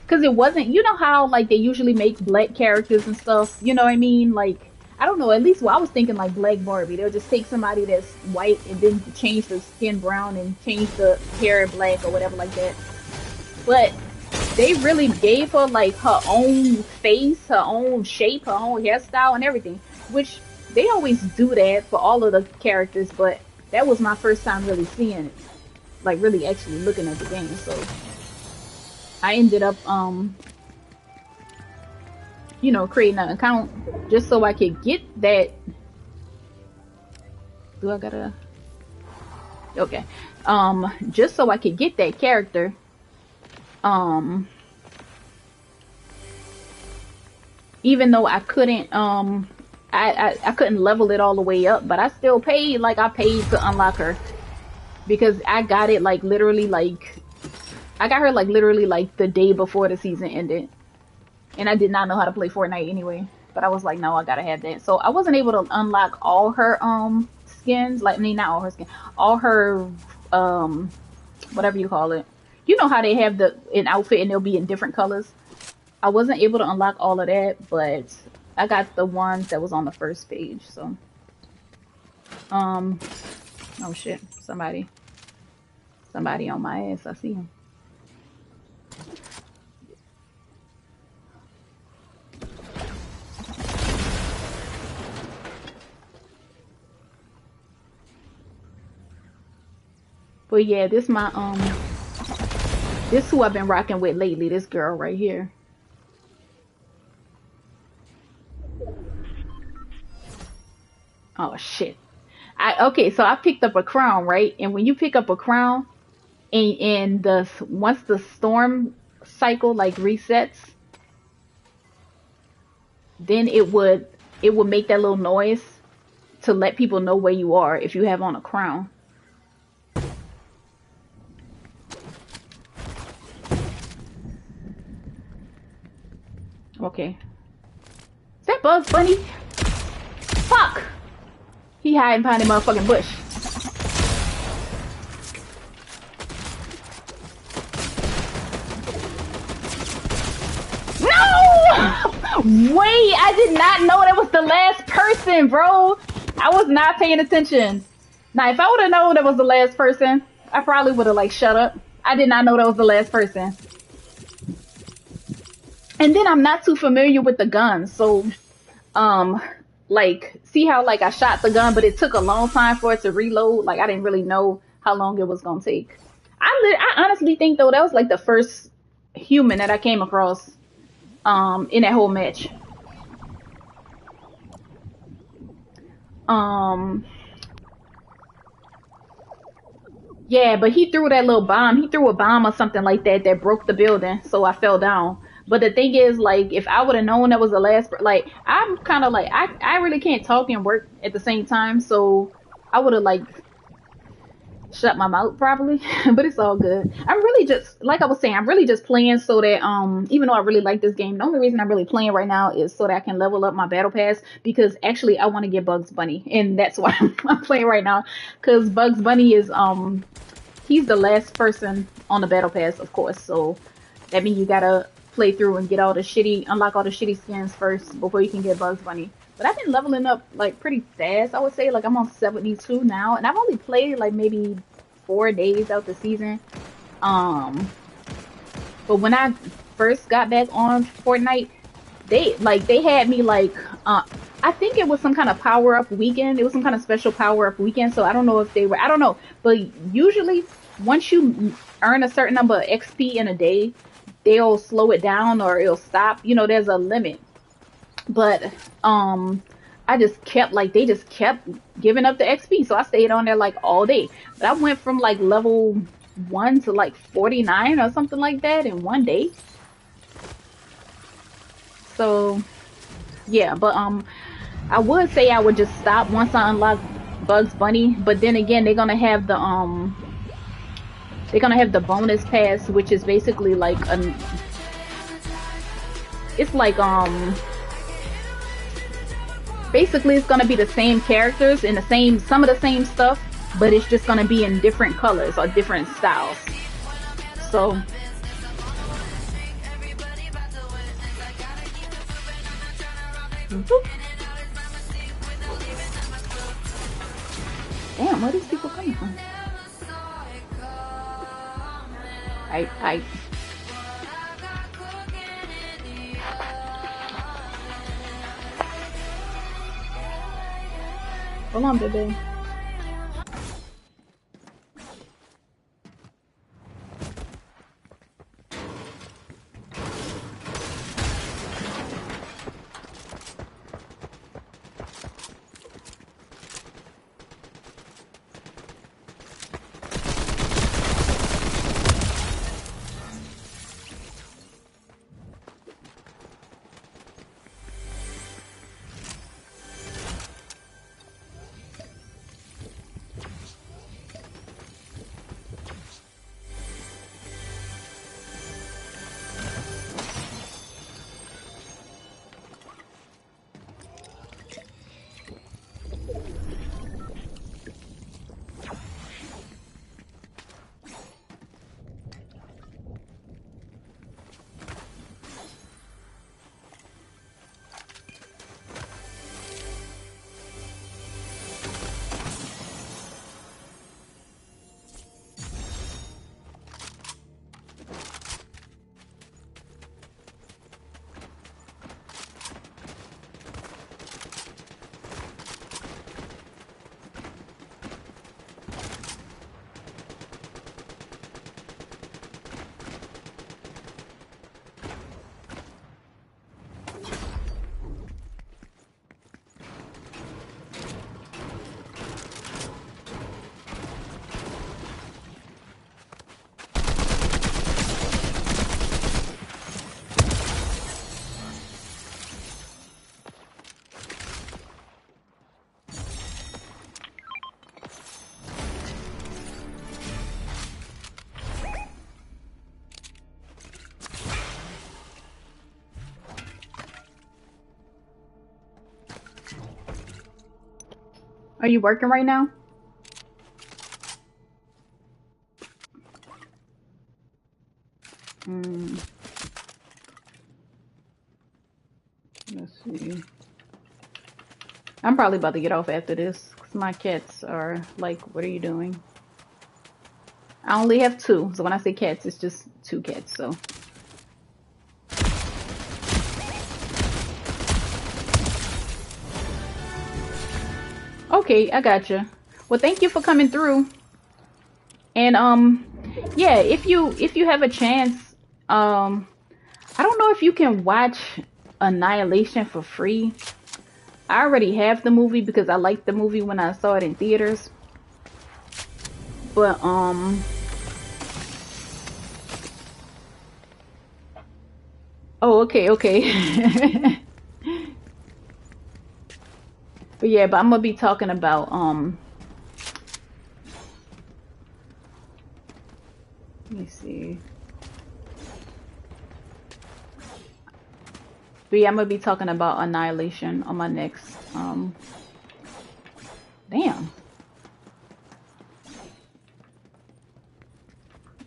Because it wasn't, you know how like they usually make black characters and stuff, you know what I mean? Like, I don't know, at least I was thinking like Black Barbie. They'll just take somebody that's white and then change the skin brown and change the hair black or whatever like that. But they really gave her like her own face, her own shape, her own hairstyle and everything, which they always do that for all of the characters, but that was my first time really seeing it, like really actually looking at the game. So I ended up you know, creating an account just so I could get that. Do I gotta? Okay. Just so I could get that character. Even though I couldn't I couldn't level it all the way up, but I still paid, like I paid to unlock her, because I got it like literally like I got her like literally like the day before the season ended, and I did not know how to play Fortnite anyway, but I was like, no, I gotta have that. So I wasn't able to unlock all her skins, like, I mean, not all her skins, all her whatever you call it. You know how they have an outfit and they'll be in different colors. I wasn't able to unlock all of that, but I got the ones that was on the first page. So oh shit, somebody on my ass. I see him. But yeah, this who I've been rocking with lately, this girl right here. Oh shit. Okay, so I picked up a crown, right? And when you pick up a crown and the once the storm cycle like resets, then it would make that little noise to let people know where you are if you have on a crown. Okay. Is that Bugs Bunny? Fuck! He hiding behind the motherfucking bush. No! Wait, I did not know that was the last person, bro. I was not paying attention. Now, if I would have known that was the last person, I probably would have like shut up. I did not know that was the last person. And then I'm not too familiar with the guns, so um like see how like I shot the gun but it took a long time for it to reload. Like I didn't really know how long it was gonna take. I honestly think though that was like the first human that I came across in that whole match. um yeah, but he threw that little bomb. He threw a bomb or something like that that broke the building, so I fell down. But the thing is, like, if I would have known that was the last, like, I'm kind of like, I really can't talk and work at the same time, so I would have like shut my mouth probably. But it's all good. I'm really just like I was saying, I'm really just playing so that even though I really like this game, the only reason I'm really playing right now is so that I can level up my battle pass, because actually I want to get Bugs Bunny, and that's why I'm playing right now, because Bugs Bunny is he's the last person on the battle pass, of course, so that means you gotta play through and get all the shitty, unlock all the shitty skins first before you can get Bugs Bunny. But I've been leveling up like pretty fast, I would say. Like I'm on 72 now, and I've only played like maybe 4 days out the season. Um, but when I first got back on Fortnite, they had me like I think it was some kind of power up weekend. It was some kind of special power up weekend. So I don't know if they were. I don't know, but usually once you earn a certain number of XP in a day, they'll slow it down or it'll stop. You know, there's a limit. But I just kept like they just kept giving up the XP, so I stayed on there like all day. But I went from like level 1 to like 49 or something like that in one day. So yeah, but I would say I would just stop once I unlock Bugs Bunny, but then again they're gonna have the bonus pass, which is basically like it's like basically it's gonna be the same characters and the same some of the same stuff, but it's just gonna be in different colors or different styles. So damn, where are these people coming from? I hold on, baby. Are you working right now? Let's see. I'm probably about to get off after this because my cats are like, what are you doing? I only have two, so when I say cats, it's just two cats, so. Okay, I gotcha. Well, thank you for coming through. And yeah, if you have a chance, I don't know if you can watch Annihilation for free. I already have the movie because I liked the movie when I saw it in theaters. But oh, okay. But yeah, but I'm gonna be talking about let me see. But yeah, I'm gonna be talking about Annihilation on my next damn. I'm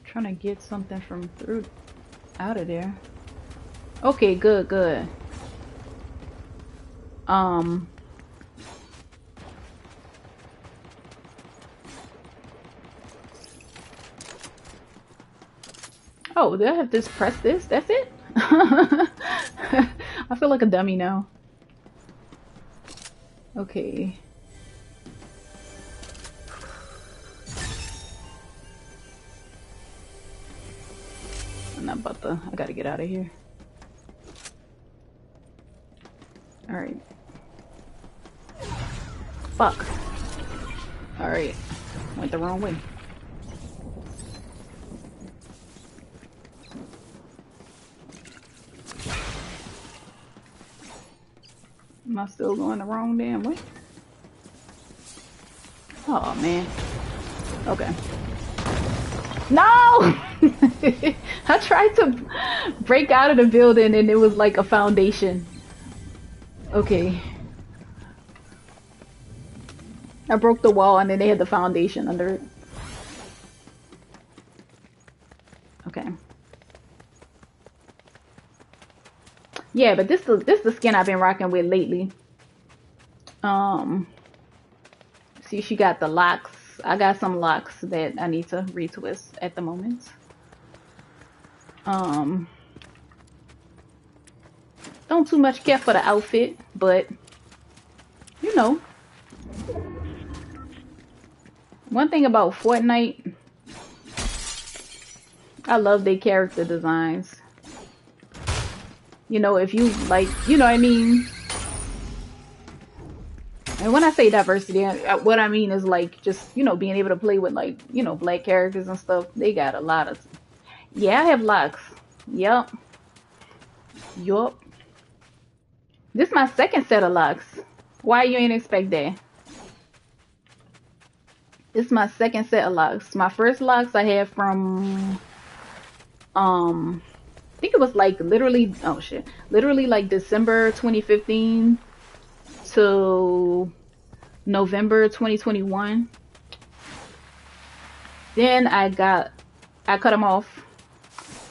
trying to get something from through out of there. Okay, good. Oh, do I have to press this? That's it? I feel like a dummy now. Okay. I'm not about to, I gotta get out of here. Alright. Fuck. Alright. Went the wrong way. Am I still going the wrong damn way? Oh man. Okay. No! I tried to break out of the building and it was like a foundation. Okay. I broke the wall and then they had the foundation under it. Okay. Yeah, but this is the skin I've been rocking with lately. See, she got the locks. I got some locks that I need to retwist at the moment. Don't too much care for the outfit, but you know. One thing about Fortnite, I love their character designs. You know, if you like, you know what I mean? And when I say diversity, what I mean is like just, you know, being able to play with like, you know, black characters and stuff. They got a lot of, yeah, I have locks. Yup. This is my second set of locks. Why you ain't expect that? This is my second set of locks. My first locks I had from, I think it was like literally, oh shit, literally like December 2015 to November 2021. Then I cut them off.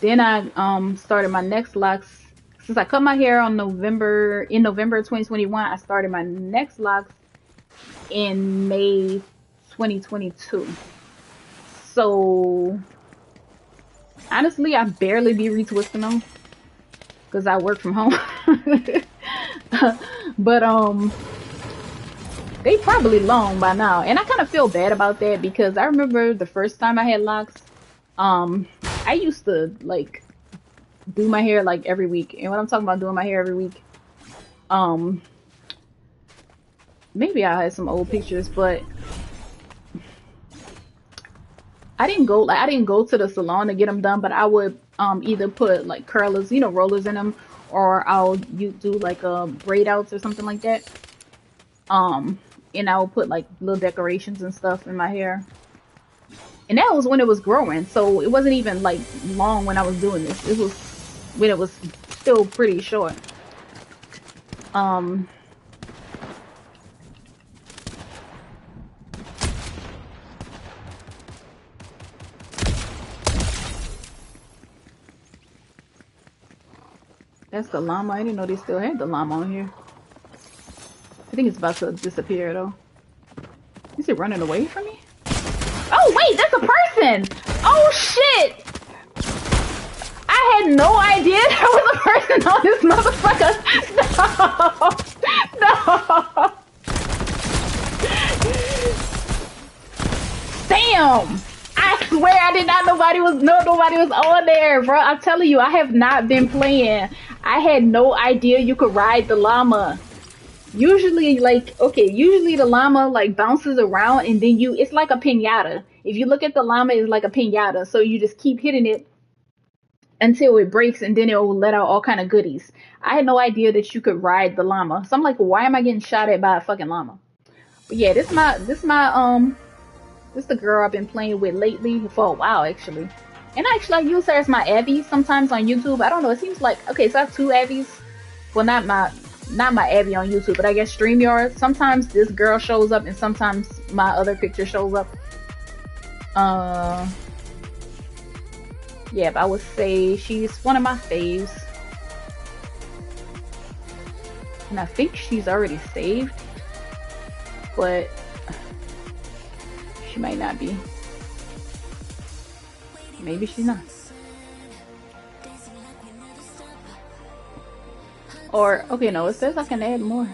Then I started my next locks. Since I cut my hair in November 2021, I started my next locks in May 2022. So honestly, I barely be retwisting them because I work from home. But they probably long by now, and I kind of feel bad about that because I remember the first time I had locks. I used to like do my hair like every week, and when I'm talking about doing my hair every week, maybe I had some old pictures, but I didn't go to the salon to get them done, but I would either put like curlers, you know, rollers in them, or I'll do like braid outs or something like that. And I would put like little decorations and stuff in my hair. And that was when it was growing, so it wasn't even like long when I was doing this. It was when it was still pretty short. That's the llama. I didn't know they still had the llama on here. I think it's about to disappear though. Is it running away from me? Oh wait, that's a person! Oh shit! I had no idea there was a person on this motherfucker! No! No! Damn! I swear I did not know nobody was on there, bro. I'm telling you, I have not been playing. I had no idea you could ride the llama. Usually, like, okay, usually the llama, like, bounces around and then it's like a piñata. If you look at the llama, it's like a piñata. So you just keep hitting it until it breaks and then it will let out all kind of goodies. I had no idea that you could ride the llama. So I'm like, why am I getting shot at by a fucking llama? But yeah, this the girl I've been playing with lately for a while, actually. And actually, I use her as my Abby sometimes on YouTube. I don't know, it seems like, okay, so I have two Abbies. Well, not my Abby on YouTube, but I guess StreamYard. Sometimes this girl shows up and sometimes my other picture shows up. Yeah, but I would say she's one of my faves. And I think she's already saved. But she might not be. Maybe she's not. Or, okay, no, it says I can add more.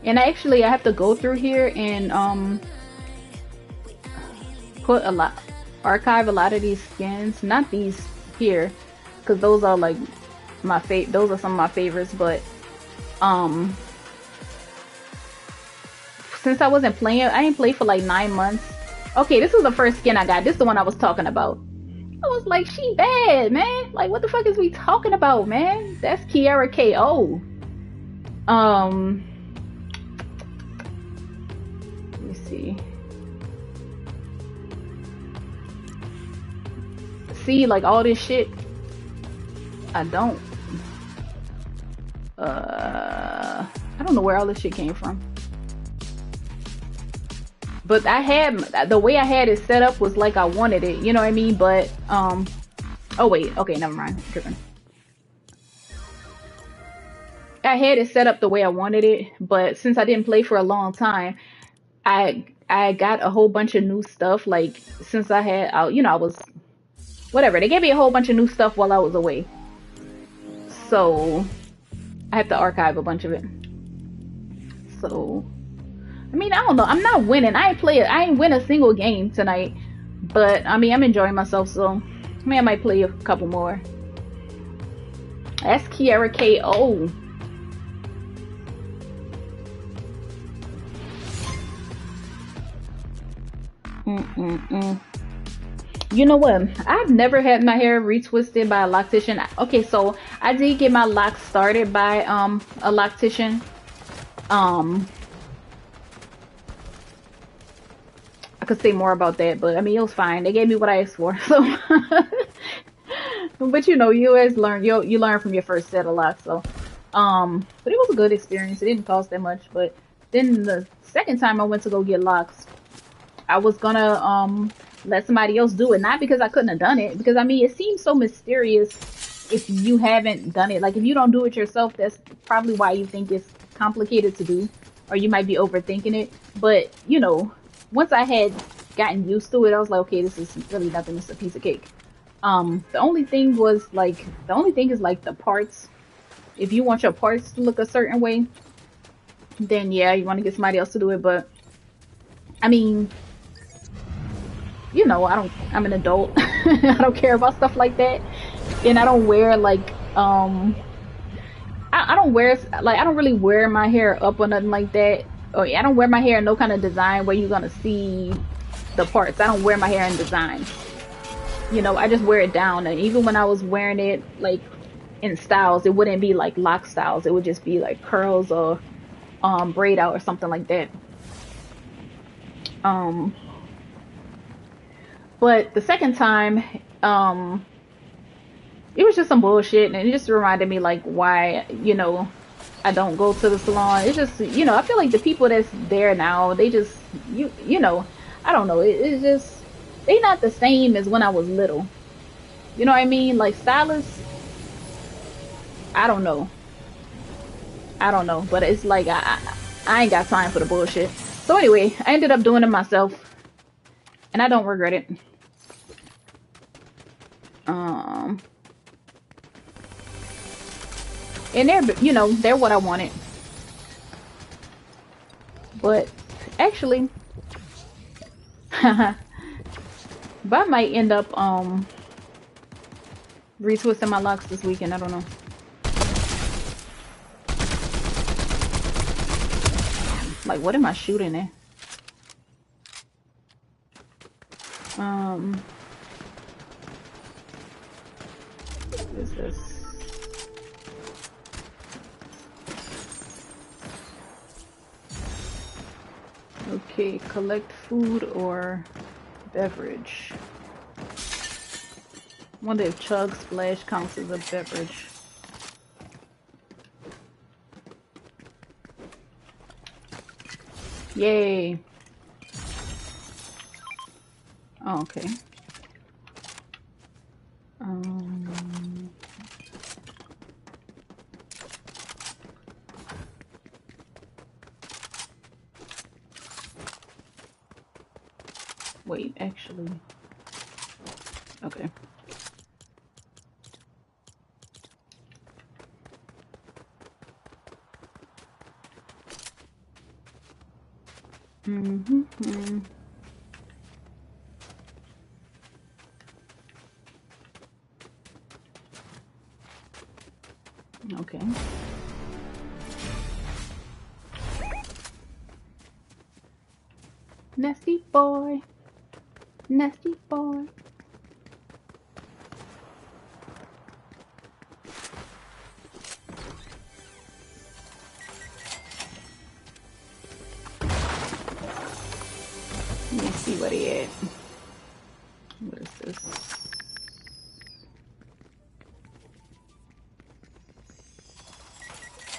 And I have to go through here and archive a lot of these skins. Not these here, because those are like those are some of my favorites, but since I wasn't playing, I didn't play for like 9 months. Okay, this was the first skin I got. This is the one I was talking about. I was like, she bad, man. Like, what the fuck is we talking about, man? That's Kiara KO. Let me see. See, like all this shit. I don't know where all this shit came from. But the way I had it set up was like I wanted it, you know what I mean? But, oh wait, okay, never mind, I'm tripping. I had it set up the way I wanted it, but since I didn't play for a long time, I got a whole bunch of new stuff, like, since I had, you know, I was, whatever, they gave me a whole bunch of new stuff while I was away. So, I have to archive a bunch of it. So, I mean, I don't know. I'm not winning. I ain't win a single game tonight. But, I mean, I'm enjoying myself, so I mean, I might play a couple more. That's Kiara KO. You know what? I've never had my hair retwisted by a loctician. Okay, so I did get my locks started by a loctician. I could say more about that, but I mean, it was fine. They gave me what I asked for, so. But you know, you always learn. You learn from your first set a lot, so. But it was a good experience. It didn't cost that much. But then the second time I went to go get locks, I was gonna let somebody else do it. Not because I couldn't have done it, because I mean, it seems so mysterious if you haven't done it. Like, if you don't do it yourself, that's probably why you think it's complicated to do, or you might be overthinking it. But you know, once I had gotten used to it, I was like, okay, this is really nothing. It's a piece of cake. The only thing is like the parts. If you want your parts to look a certain way, then yeah, you want to get somebody else to do it. But I mean, you know, I'm an adult. I don't care about stuff like that. And I don't wear like, I don't really wear my hair up or nothing like that. Or I don't wear my hair in no kind of design where you're gonna see the parts. I don't wear my hair in designs. You know, I just wear it down. And even when I was wearing it like in styles, it wouldn't be like lock styles. It would just be like curls or braid out or something like that. But the second time, it was just some bullshit, and it just reminded me like why, you know, I don't go to the salon. It's just, you know, I feel like the people that's there now, they just, you know, I don't know. It's just they not the same as when I was little. You know what I mean? Like stylists, I don't know. I don't know, but it's like I ain't got time for the bullshit. So anyway, I ended up doing it myself, and I don't regret it. Um, and they're, you know, they're what I wanted. But actually, but I might end up retwisting my locks this weekend. I don't know. Like, what am I shooting at? What is this? Okay, collect food or beverage. Wonder if Chug Splash counts as a beverage. Yay. Oh, okay. Wait, actually. Okay. Okay. Nasty boy. Nasty boy. Let me see what he had. What is this?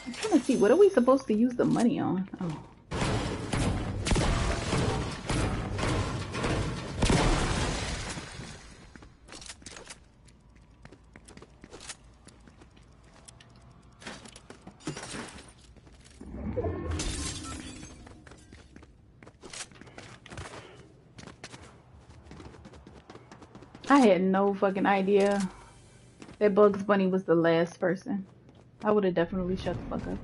I'm trying to see, what are we supposed to use the money on? Oh. I had no fucking idea that Bugs Bunny was the last person. I would have definitely shut the fuck up.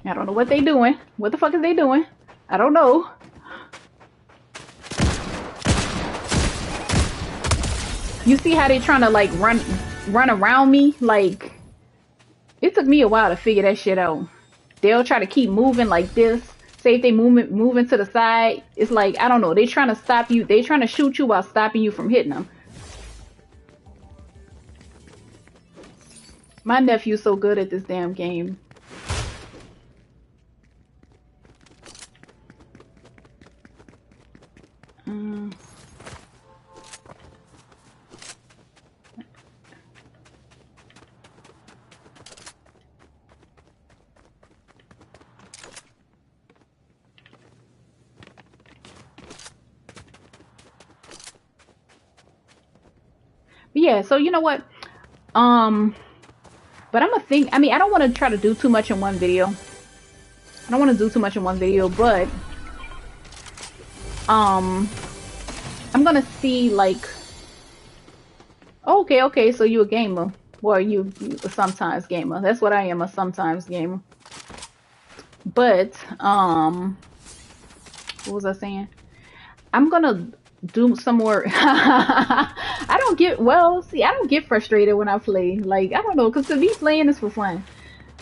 I don't know what they doing. What the fuck is they doing? I don't know. You see how they trying to like run around me? Like, it took me a while to figure that shit out. They'll try to keep moving like this. Say if they moving to the side, it's like, I don't know. They trying to stop you. They trying to shoot you while stopping you from hitting them. My nephew's so good at this damn game. Yeah, so you know what? But I'm gonna think, I mean, I don't want to try to do too much in one video. I don't want to do too much in one video, but I'm gonna see like, okay, so you a gamer. Well, you a sometimes gamer. That's what I am, a sometimes gamer. But what was I saying? I'm gonna do some more. I don't get frustrated when I play. Like, I don't know, because to me playing is for fun,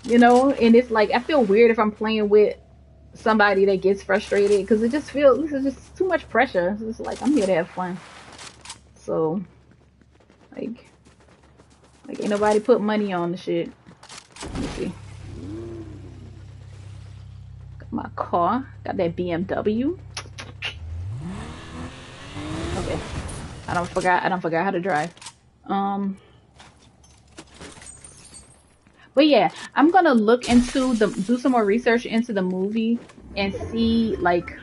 you know. And it's like, I feel weird if I'm playing with somebody that gets frustrated, because it just feels, this is just too much pressure. It's just like, I'm here to have fun. So like ain't nobody put money on the shit. Let me see. Got my car, got that BMW. Okay, I don't forgot how to drive. But yeah, I'm gonna look into do some more research into the movie and see like,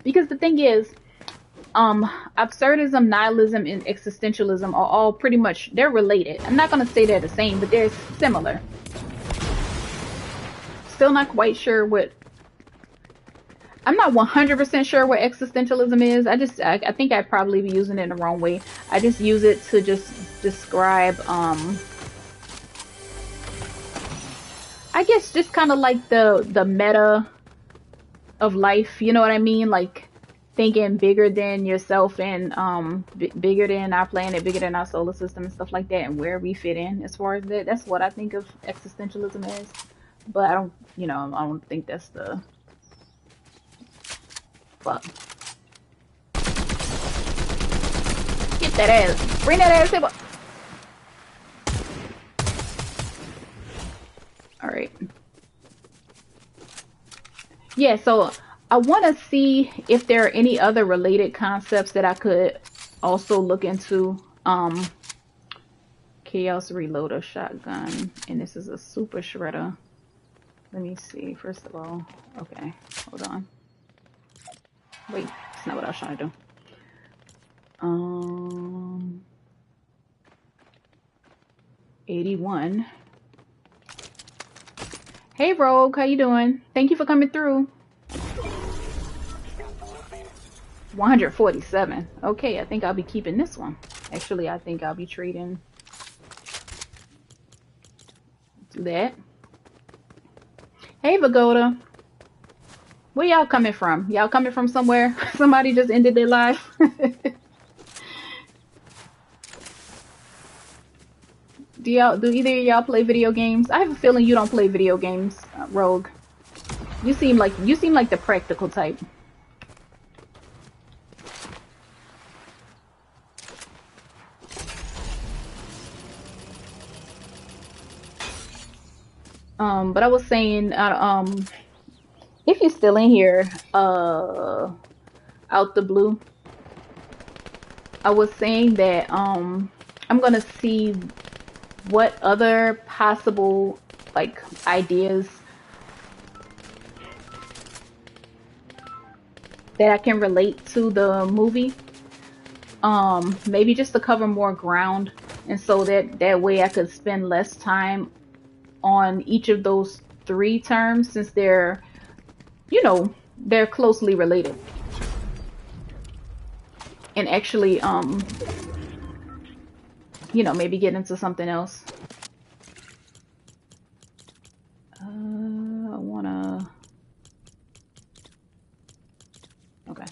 because the thing is, um, absurdism, nihilism, and existentialism are all pretty much, they're related. I'm not gonna say they're the same, but they're similar. Still not quite sure what. I'm not 100% sure what existentialism is. I think I'd probably be using it in the wrong way. I just use it to just describe, I guess just kind of like the meta of life. You know what I mean? Like thinking bigger than yourself and bigger than our planet, bigger than our solar system and stuff like that, and where we fit in as far as that. That's what I think of existentialism as. But I don't, I don't think that's the fuck. Get that ass. Bring that ass here. All right. Yeah, so I want to see if there are any other related concepts that I could also look into. Chaos Reloader shotgun, and this is a super shredder. Let me see. First of all, okay, hold on. Wait, that's not what I was trying to do. 81. Hey Rogue, how you doing? Thank you for coming through. 147. Okay, I think I'll be keeping this one. Actually, I think I'll be trading. Do that. Hey Vagoda. Where y'all coming from? Y'all coming from somewhere? Somebody just ended their life. Do either of y'all play video games? I have a feeling you don't play video games, Rogue. You seem like the practical type. But I was saying, if you're still in here, out the blue, I was saying that I'm gonna see what other possible like ideas that I can relate to the movie. Maybe just to cover more ground, and so that way I could spend less time on each of those three terms, since they're closely related, and actually maybe get into something else. I wanna. Okay.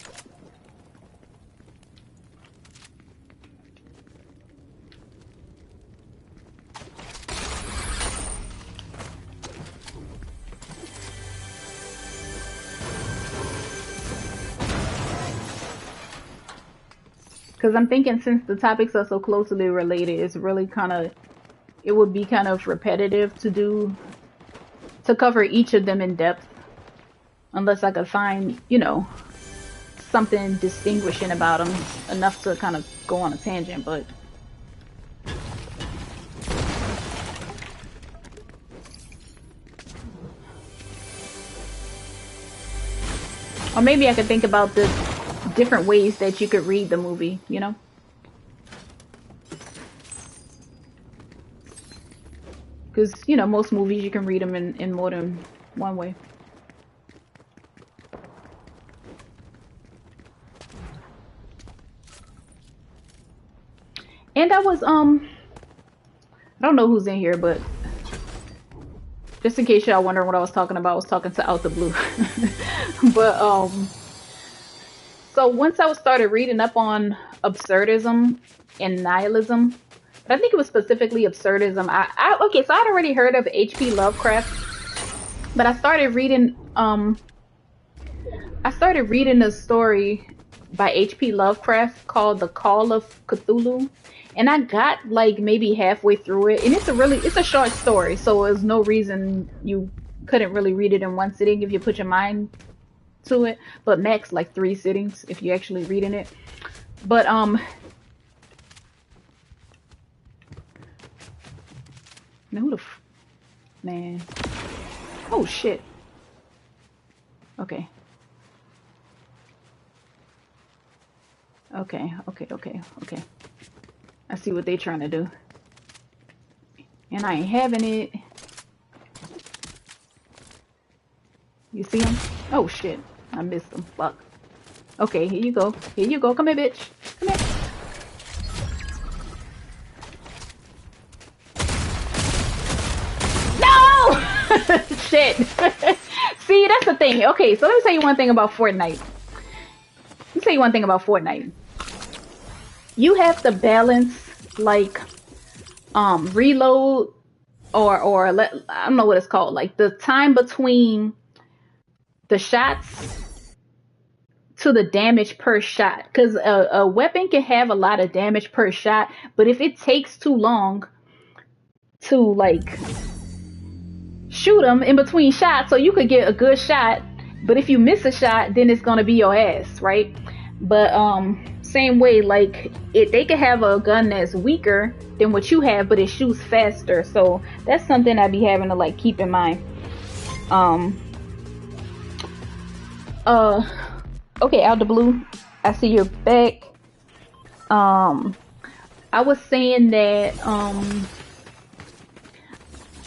Because I'm thinking, since the topics are so closely related, it's really it would be kind of repetitive to cover each of them in depth, unless I could find, something distinguishing about them enough to kind of go on a tangent. But or maybe I could think about the different ways that you could read the movie, because most movies you can read them in more than one way. And I was I don't know who's in here, but just in case y'all wondering what I was talking about, I was talking to Out the Blue. But so once I started reading up on absurdism and nihilism, but I think it was specifically absurdism. Okay, so I'd already heard of H.P. Lovecraft, but I started reading a story by H.P. Lovecraft called The Call of Cthulhu, and I got like maybe halfway through it, and it's a short story, so there's no reason you couldn't really read it in one sitting if you put your mind to it, but max like 3 sittings if you're actually reading it. But no, Man. Oh shit. Okay. Okay. Okay. Okay. Okay. I see what they trying to do. And I ain't having it. You see him? Oh shit. I missed him. Fuck. Okay, here you go. Here you go. Come here, bitch. Come here. No! Shit. See, that's the thing. Okay, so let me tell you one thing about Fortnite. Let me tell you one thing about Fortnite. You have to balance, like, reload or let, I don't know what it's called, like the time between the shots to the damage per shot, because a weapon can have a lot of damage per shot, but if it takes too long to like shoot them in between shots, so you could get a good shot, but if you miss a shot, then it's gonna be your ass, right? But same way, like they could have a gun that's weaker than what you have, but it shoots faster. So that's something I'd be having to like keep in mind. Okay, out the blue, I see you're back. I was saying that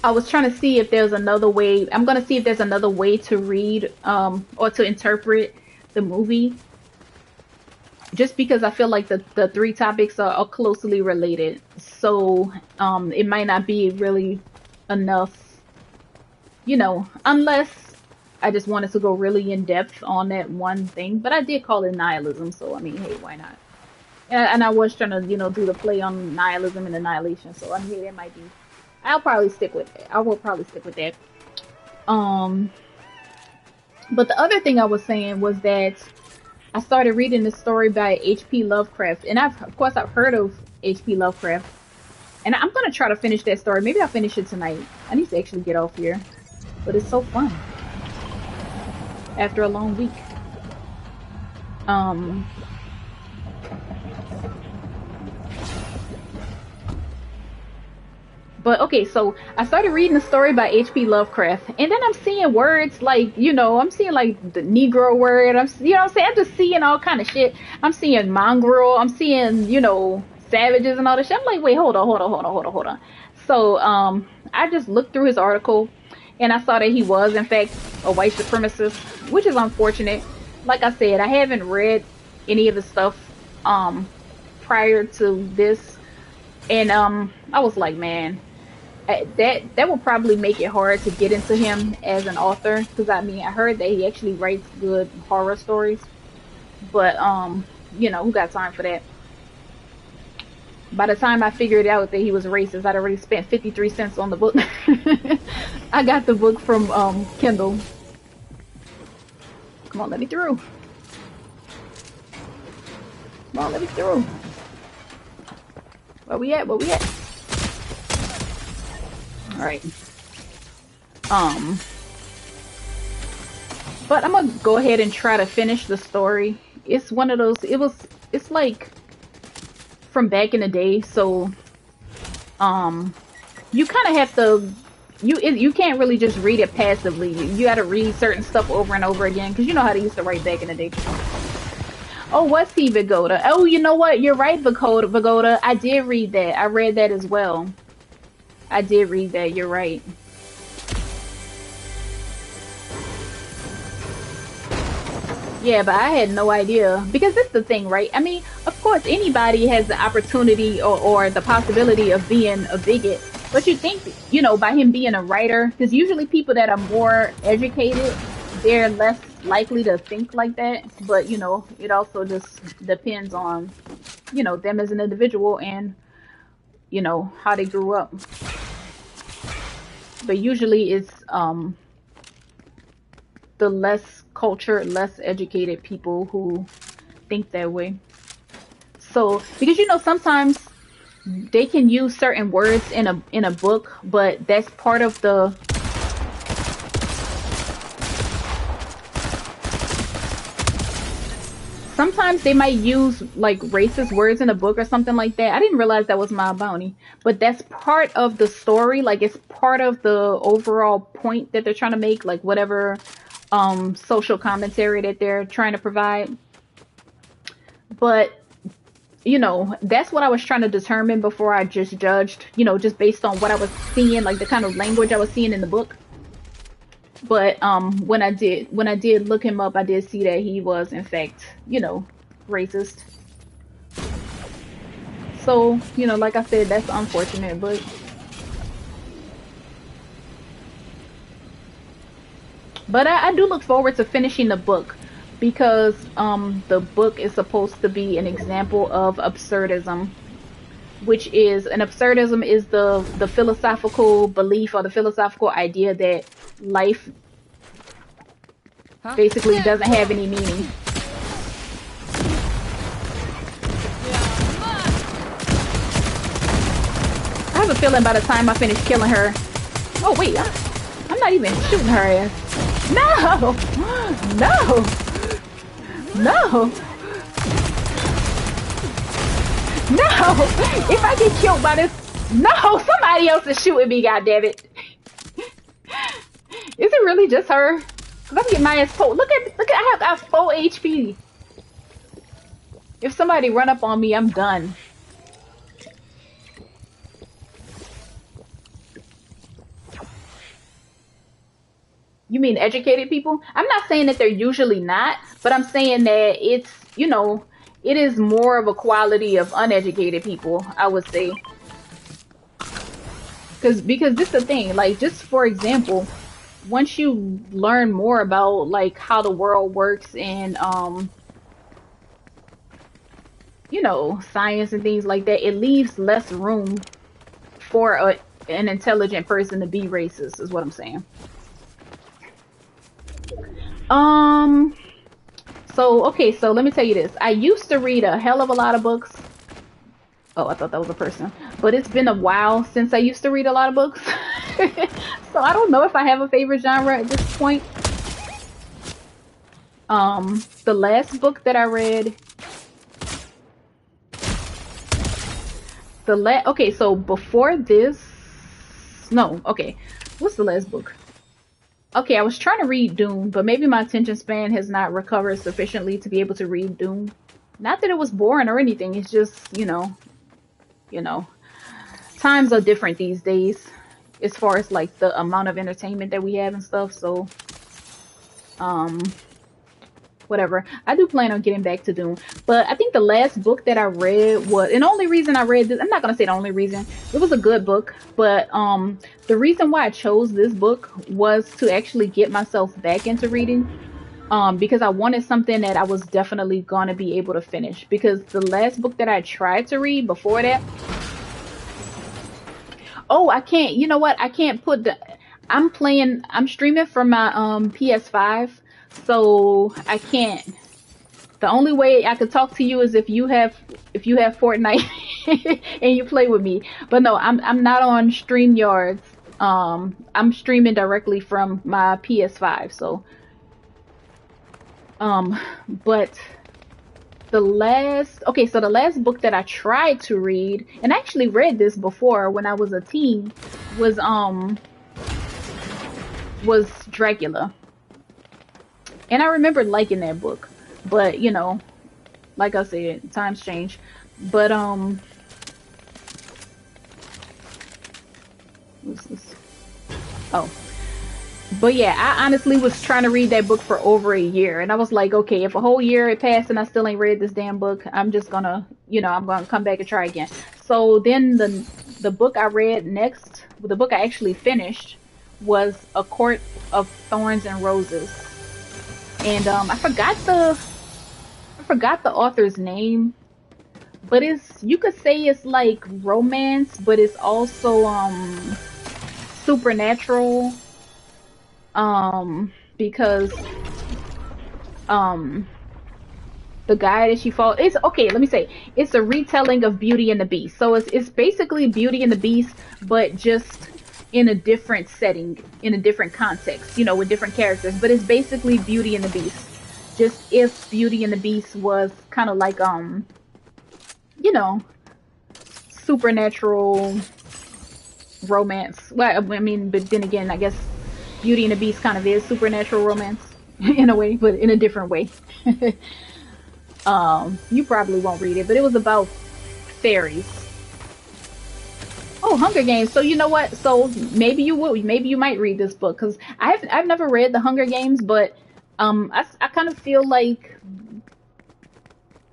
I was trying to see if there's another way. I'm gonna see if there's another way to read or to interpret the movie. Just because I feel like the three topics are closely related. So it might not be really enough, you know, unless I just wanted to go really in depth on that one thing. But I did call it nihilism, so I mean, hey, why not? And I was trying to, you know, do the play on nihilism and annihilation. So I mean, it might be. I'll probably stick with it. I will probably stick with that. But the other thing I was saying was that I started reading this story by H.P. Lovecraft, and of course I've heard of H.P. Lovecraft, and I'm gonna try to finish that story. Maybe I'll finish it tonight. I need to actually get off here, but it's so fun after a long week. But okay, so I started reading the story by H.P. Lovecraft, and then I'm seeing words like, you know, I'm seeing like the Negro word. You know what I'm saying? I'm just seeing all kind of shit. I'm seeing mongrel. I'm seeing, you know, savages and all this shit. I'm like, wait, hold on. So I just looked through his article, and I saw that he was in fact a white supremacist, which is unfortunate. Like I said, I haven't read any of the stuff prior to this, and I was like, man, that will probably make it hard to get into him as an author, because I mean, I heard that he actually writes good horror stories, but you know, who got time for that? By the time I figured out that he was racist, I'd already spent 53 cents on the book. I got the book from Kindle. Come on, let me through. Come on, let me through. Where we at? Alright. But I'm gonna go ahead and try to finish the story. It's one of those, it's like from back in the day, so you kind of have to, you can't really just read it passively. You gotta read certain stuff over and over again, because you know how they used to write back in the day. Oh, what's he, Vagoda? Oh, you know what? You're right, Vagoda. I did read that. I read that as well. I did read that. You're right. Yeah, but I had no idea. Because that's the thing, right? I mean, of course, anybody has the opportunity or the possibility of being a bigot. But you think, you know, by him being a writer, because usually people that are more educated, they're less likely to think like that. But, you know, it also just depends on, you know, them as an individual and, you know, how they grew up. But usually it's the less cultured, less educated people who think that way. So, because, you know, sometimes they can use certain words in a book, but that's part of the sometimes they might use like racist words in a book or something like that. I didn't realize that was my bounty, but that's part of the story. Like it's part of the overall point that they're trying to make, like whatever social commentary that they're trying to provide. But you know, that's what I was trying to determine before I just judged, you know, just based on what I was seeing, like the kind of language I was seeing in the book. But when I did look him up, I did see that he was in fact, you know, racist. So, you know, like I said, that's unfortunate, but I do look forward to finishing the book because the book is supposed to be an example of absurdism, which is absurdism is the philosophical belief or the philosophical idea that life basically doesn't have any meaning. I have a feeling by the time I finish killing her, oh wait, I'm not even shooting her ass. No, no, no, no! If I get killed by this, no, somebody else is shooting me. Goddammit! Is it really just her? Cause I'm getting my ass poked. Look at I have 4 HP. If somebody run up on me, I'm done. You mean educated people? I'm not saying that they're usually not, but I'm saying that it's, you know, it is more of a quality of uneducated people, I would say. Because this is the thing, like, just for example, once you learn more about, like, how the world works and, you know, science and things like that, it leaves less room for an intelligent person to be racist, is what I'm saying. So, okay, so let me tell you this. I used to read a hell of a lot of books. Oh, I thought that was a person. But it's been a while since I used to read a lot of books. So I don't know if I have a favorite genre at this point. The last book that I read... Okay, so before this... No, okay. What's the last book? Okay, I was trying to read Dune, but maybe my attention span has not recovered sufficiently to be able to read Dune. Not that it was boring or anything, it's just, you know, times are different these days as far as like the amount of entertainment that we have and stuff, so whatever. I do plan on getting back to Dune, but I think the last book that I read was, and the only reason I read this, I'm not gonna say the only reason, it was a good book, but the reason why I chose this book was to actually get myself back into reading, because I wanted something that I was definitely gonna be able to finish, because the last book that I tried to read before that, oh, I can't, you know what, I can't put I'm streaming from my PS5, so I can't. The only way I could talk to you is if you have Fortnite and you play with me. But no, I'm not on StreamYards. I'm streaming directly from my PS5. So, but the last book that I tried to read, and I actually read this before when I was a teen, was Dracula. And I remember liking that book, but you know, like I said, times change. But what's this? Oh, but yeah, I honestly was trying to read that book for over a year, and I was like, okay, if a whole year had passed and I still ain't read this damn book, I'm just gonna, you know, I'm gonna come back and try again. So then the book I read next, the book I actually finished, was A Court of Thorns and Roses. And I forgot the author's name, but you could say it's like romance, but it's also supernatural, because the guy that she falls, it's okay, let me say, it's a retelling of Beauty and the Beast. So it's basically Beauty and the Beast, but just in a different setting, in a different context, you know, with different characters, but it's basically Beauty and the Beast. just if Beauty and the Beast was kind of like you know, supernatural romance. Well, I mean, but then again, I guess Beauty and the Beast kind of is supernatural romance in a way, but in a different way. You probably won't read it, but it was about fairies. Oh, Hunger Games. So you know what? So maybe you will. Maybe you might read this book because I've never read the Hunger Games, but I kind of feel like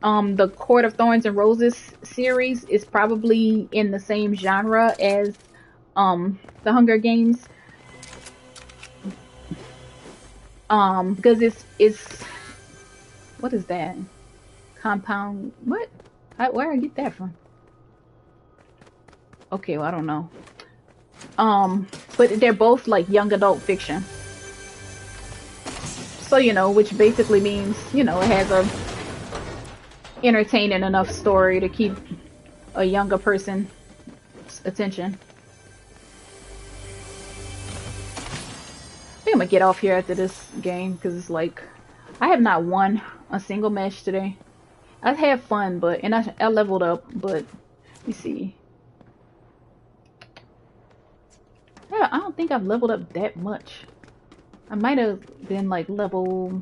the Court of Thorns and Roses series is probably in the same genre as the Hunger Games. Because it's what is that? Compound what? Where I get that from? Okay, well I don't know. But they're both like young adult fiction. So you know, which basically means you know it has a entertaining enough story to keep a younger person's attention. I think I'm gonna get off here after this game because it's like I have not won a single match today. I had fun, but and I leveled up, but let me see. Yeah, I don't think I've leveled up that much. I might have been like level.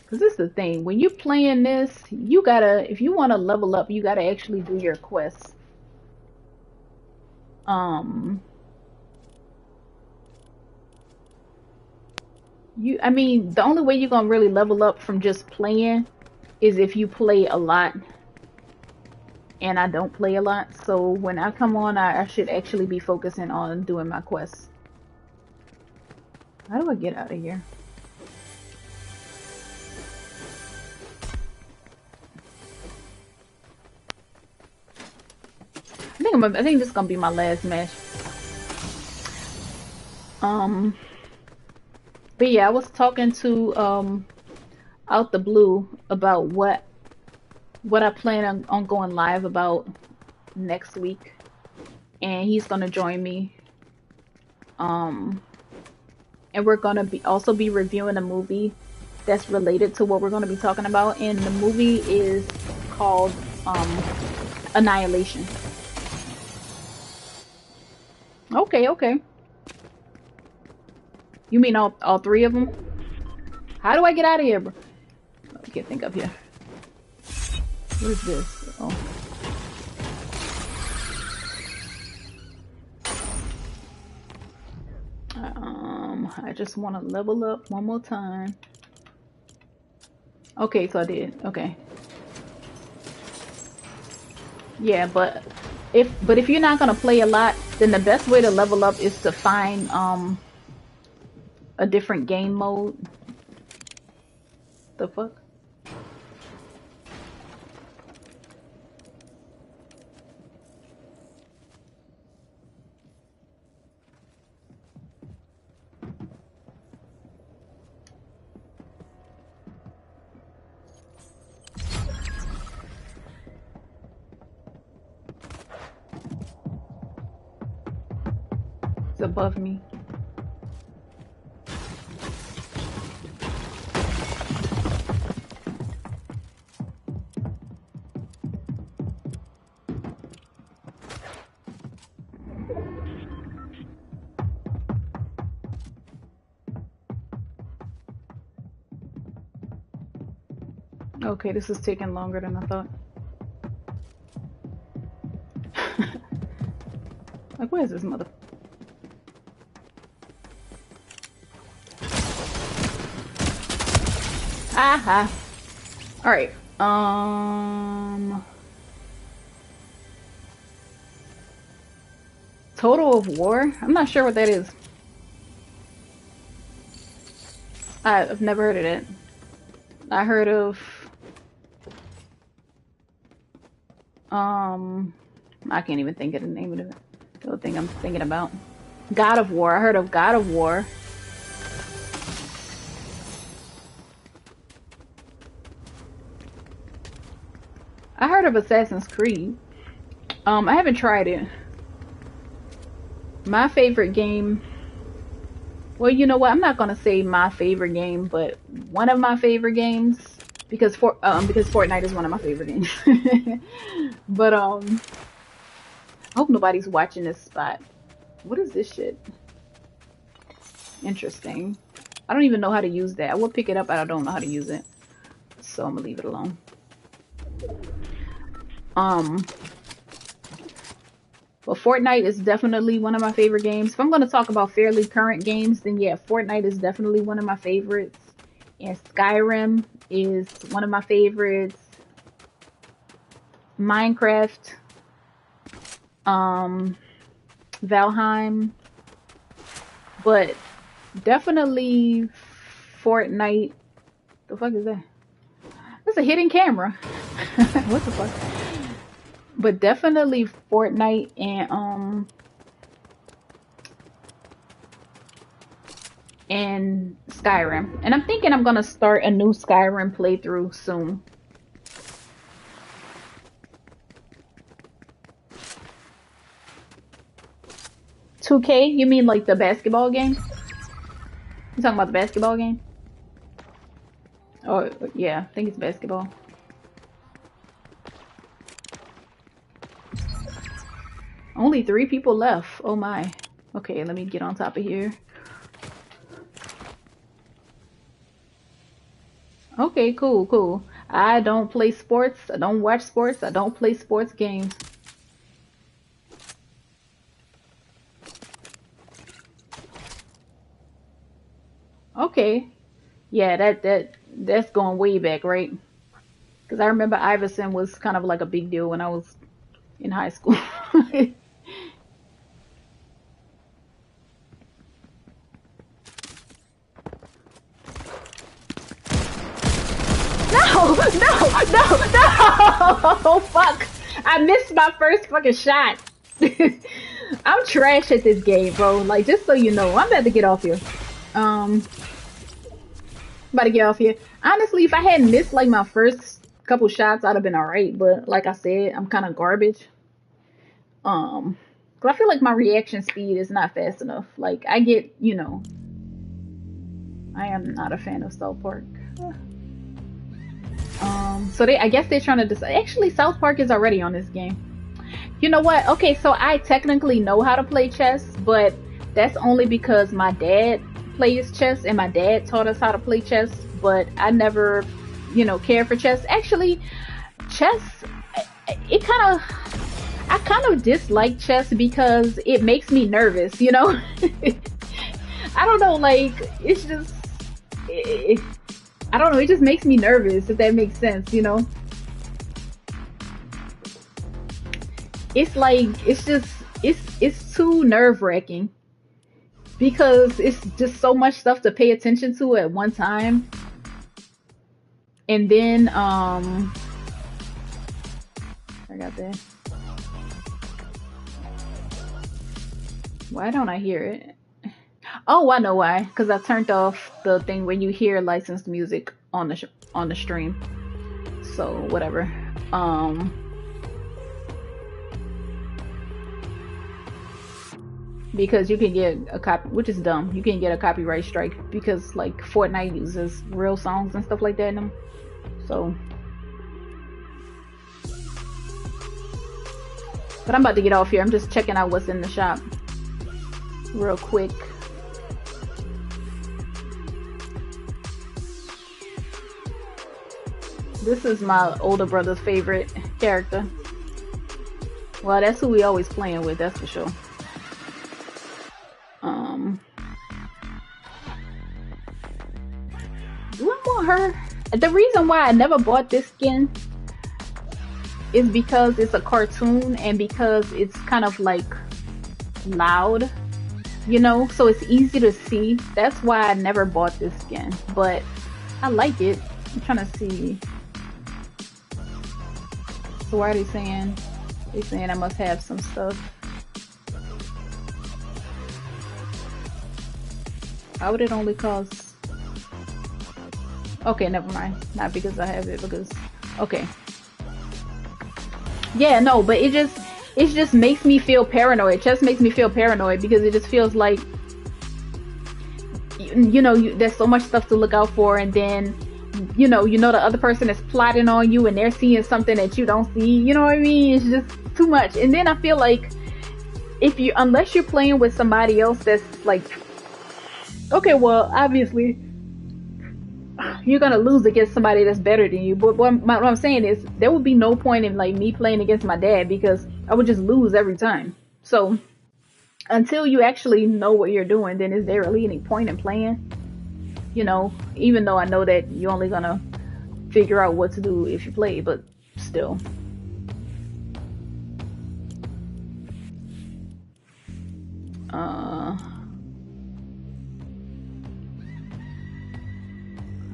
Cause this is the thing. When you playing this, you gotta if you want to level up, you gotta actually do your quests. I mean, the only way you're gonna really level up from just playing is if you play a lot. And I don't play a lot, so when I come on, I should actually be focusing on doing my quests. How do I get out of here? I think this is gonna be my last match. But yeah, I was talking to out the blue about what I plan on going live about next week, and he's gonna join me. And we're gonna also be reviewing a movie that's related to what we're gonna be talking about, and the movie is called Annihilation. Okay, okay. You mean all three of them? How do I get out of here, bro? I can't think up here. What is this? Oh. I just want to level up one more time. Okay, so I did. Okay. Yeah, but if you're not gonna play a lot, then the best way to level up is to find a different game mode. The fuck? It's above me. Okay, this is taking longer than I thought. Like, where is this mother? Aha. All right. Total of War? I'm not sure what that is. I've never heard of it. I heard of I can't even think of the name of it. The thing I'm thinking about. God of War. I heard of God of War. I heard of Assassin's Creed. I haven't tried it. My favorite game Well, you know what? I'm not gonna say my favorite game, but one of my favorite games because Fortnite is one of my favorite games. But I hope nobody's watching this spot. What is this shit? Interesting. I don't even know how to use that. I will pick it up, but I don't know how to use it. So I'm gonna leave it alone. Um, but Fortnite is definitely one of my favorite games. If I'm gonna talk about fairly current games, then yeah, Fortnite is definitely one of my favorites. And Skyrim is one of my favorites. Minecraft, Valheim, but definitely Fortnite. The fuck is that? That's a hidden camera. What the fuck? But definitely Fortnite and Skyrim. And I'm thinking I'm gonna start a new Skyrim playthrough soon. $2K? You mean like the basketball game? You talking about the basketball game? Oh yeah, I think it's basketball. Only 3 people left. Oh my. Okay, let me get on top of here. Okay, cool. I don't play sports. I don't watch sports. I don't play sports games. Okay. Yeah, that's going way back, right? Because I remember Iverson was kind of like a big deal when I was in high school. No, no! Fuck! I missed my first fucking shot. I'm trash at this game, bro. Like, just so you know, I'm about to get off here. About to get off here. Honestly, if I hadn't missed like my first couple shots, I'd have been alright. But like I said, I'm kind of garbage. Cause I feel like my reaction speed is not fast enough. Like I get, I am not a fan of South Park. So I guess they're trying to decide. Actually, South Park is already on this game. You know what? Okay, so I technically know how to play chess, but that's only because my dad plays chess and my dad taught us how to play chess, but I never, cared for chess. Actually, chess, I kind of dislike chess because it makes me nervous, I don't know, like, it's just, I don't know, it just makes me nervous, if that makes sense, It's like, it's too nerve-wracking because it's just so much stuff to pay attention to at one time. And then, I got that. Why don't I hear it? Oh, I know why. Because I turned off the thing where you hear licensed music on the stream. So whatever. Because you can get a copy, which is dumb. You can get a copyright strike because like Fortnite uses real songs and stuff like that in them. So. But I'm about to get off here. I'm just checking out what's in the shop real quick. This is my older brother's favorite character. Well, that's who we always playing with, that's for sure. Do I want her? The reason why I never bought this skin is because it's a cartoon and because it's kind of like loud, so it's easy to see. That's why I never bought this skin, but I like it. I'm trying to see. So why are they saying I must have some stuff? Why would it only cost? Okay, never mind. Not because I have it, because okay. Yeah, no, but it just makes me feel paranoid. It just makes me feel paranoid because it just feels like there's so much stuff to look out for, and then the other person is plotting on you and they're seeing something that you don't see. You know what I mean? It's just too much. And then I feel like unless you're playing with somebody else that's like, okay, well, obviously you're gonna lose against somebody that's better than you. But what I'm saying is, there would be no point in like me playing against my dad, because I would just lose every time. So until you actually know what you're doing, then is there really any point in playing? Even though I know that you're only gonna figure out what to do if you play, but still.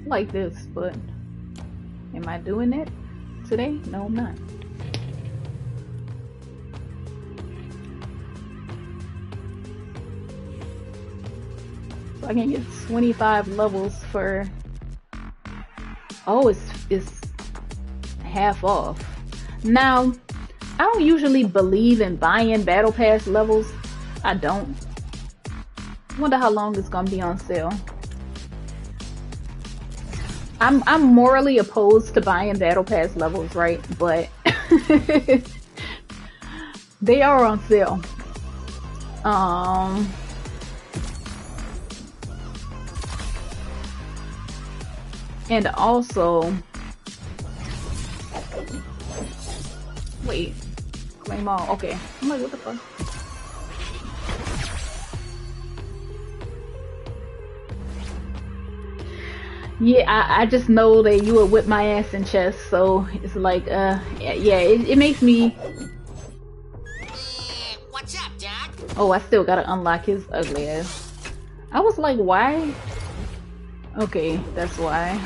Like this, but am I doing that today? No, I'm not. So I can get 25 levels for, oh, it's half off. Now, I don't usually believe in buying battle pass levels. I don't. Wonder how long it's gonna be on sale. I'm morally opposed to buying battle pass levels, right? But they are on sale. And also, wait, claim all. Okay, I'm like, what the fuck? Yeah, I just know that you would whip my ass in chess, so it's like, yeah, it makes me. What's up, Doc? Oh, I still gotta unlock his ugly ass. I was like, why? Okay, that's why.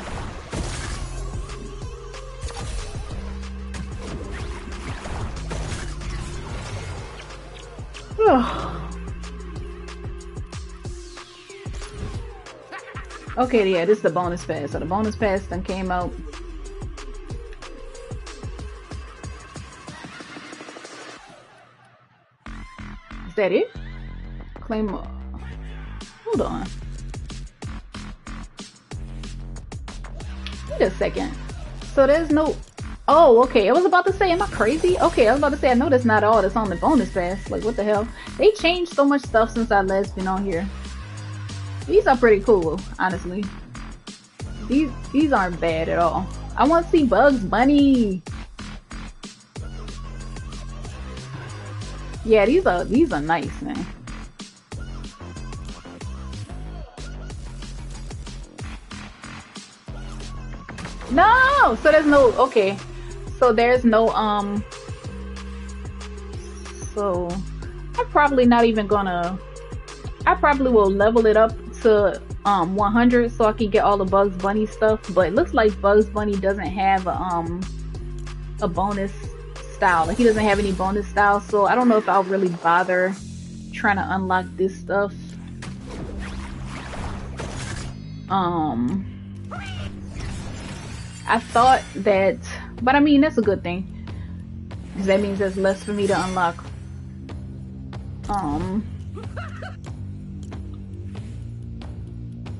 Okay, yeah, this is the bonus pass. So the bonus pass done came out. Is that it? Claim. Hold on. Wait a second. So there's no. Oh, okay. I was about to say, am I crazy? Okay, I was about to say, I know that's not all that's on the bonus pass. Like, what the hell? They changed so much stuff since I last been on here. These are pretty cool, honestly. These aren't bad at all. I want to see Bugs Bunny. Yeah, these are nice, man. No, so there's no, okay. So there's no so I'm probably not even gonna, I probably will level it up to 100 so I can get all the Bugs Bunny stuff, but it looks like Bugs Bunny doesn't have a bonus style. Like, he doesn't have any bonus style, so I don't know if I'll really bother trying to unlock this stuff. I thought that, but I mean, that's a good thing. That means there's less for me to unlock.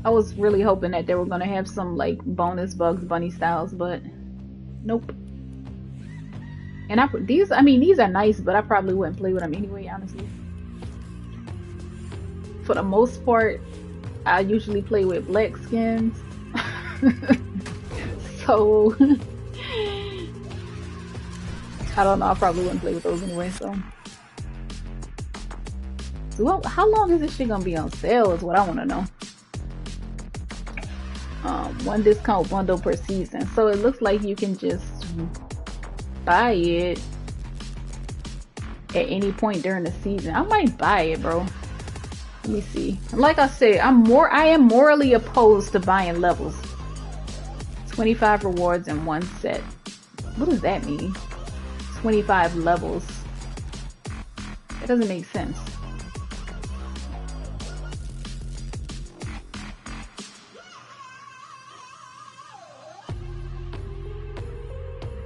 I was really hoping that they were gonna have some like bonus Bugs Bunny styles, but nope. And these are nice, but I probably wouldn't play with them anyway, honestly. For the most part, I usually play with black skins. So I don't know, I probably wouldn't play with those anyway, so how long is this shit gonna be on sale is what I want to know. 1 discount bundle per season, so it looks like you can just buy it at any point during the season. I might buy it, bro. Let me see. Like I said, I am morally opposed to buying levels. 25 rewards in 1 set. What does that mean? 25 levels. That doesn't make sense.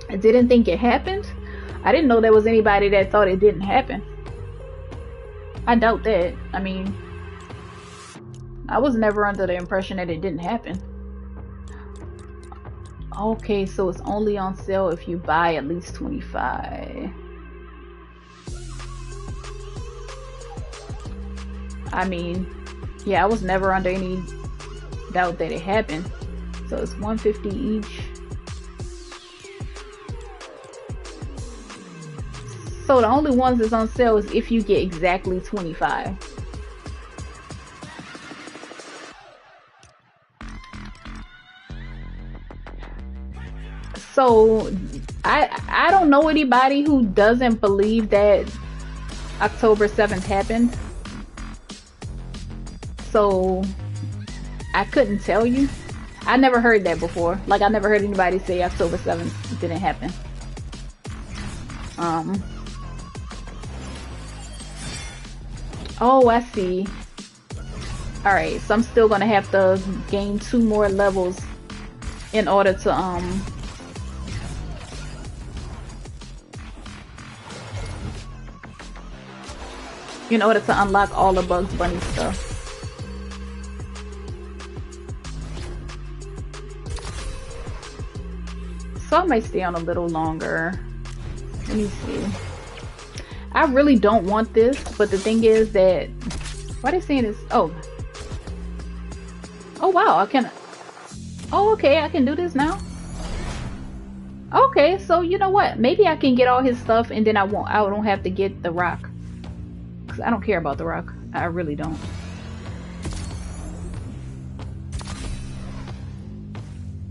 I didn't think it happened. I didn't know there was anybody that thought it didn't happen. I doubt that. I mean, I was never under the impression that it didn't happen. Okay, so it's only on sale if you buy at least 25. I mean, yeah, I was never under any doubt that it happened. So it's $150 each. So the only ones that's on sale is if you get exactly 25. So I don't know anybody who doesn't believe that October 7th happened. So I couldn't tell you. I never heard that before. Like, I never heard anybody say October 7th didn't happen. Oh, I see. Alright, so I'm still gonna have to gain 2 more levels in order to, unlock all the Bugs Bunny stuff. So I might stay on a little longer. Let me see. I really don't want this, but the thing is that, why are they saying this? Oh wow, I can, oh okay, I can do this now. Okay, so you know what? Maybe I can get all his stuff and then I don't have to get the rock. Cause I don't care about the rock. I really don't.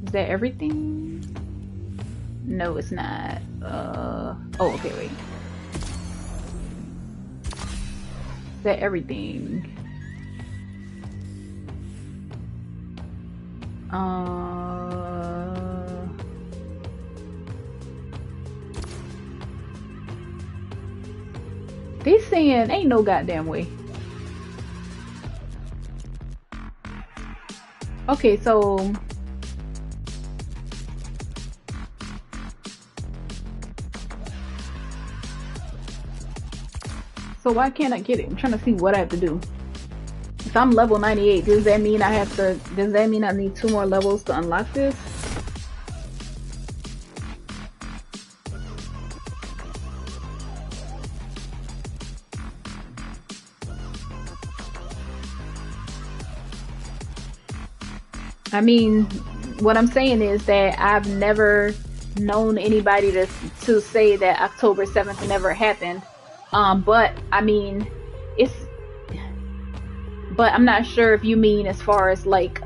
Is that everything? No, it's not. Oh, okay, wait. Is that everything? They saying ain't no goddamn way. Okay, so why can't I get it? I'm trying to see what I have to do. If I'm level 98, does that mean I need 2 more levels to unlock this? I mean, what I'm saying is that I've never known anybody to say that October 7th never happened. But I mean, but I'm not sure if you mean as far as like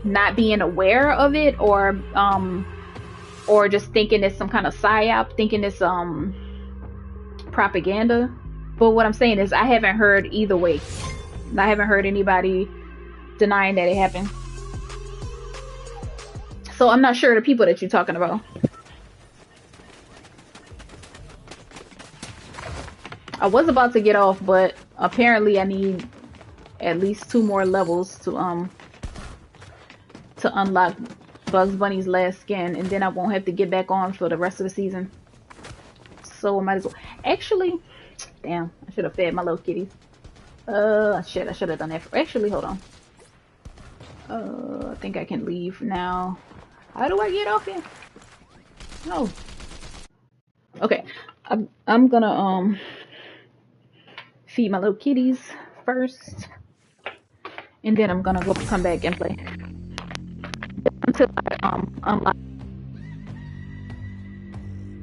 not being aware of it, or just thinking it's some kind of psyop, thinking it's propaganda. But what I'm saying is I haven't heard either way. I haven't heard anybody denying that it happened. So I'm not sure the people that you're talking about. I was about to get off, but apparently I need at least 2 more levels to unlock Bugs Bunny's last skin, and then I won't have to get back on for the rest of the season. So I might as well. Actually, damn, I should have fed my little kitties. Shit, I should have done that. Actually, hold on. I think I can leave now. How do I get off here? No. Okay, I'm gonna feed my little kitties first, and then I'm gonna come back and play until I unlock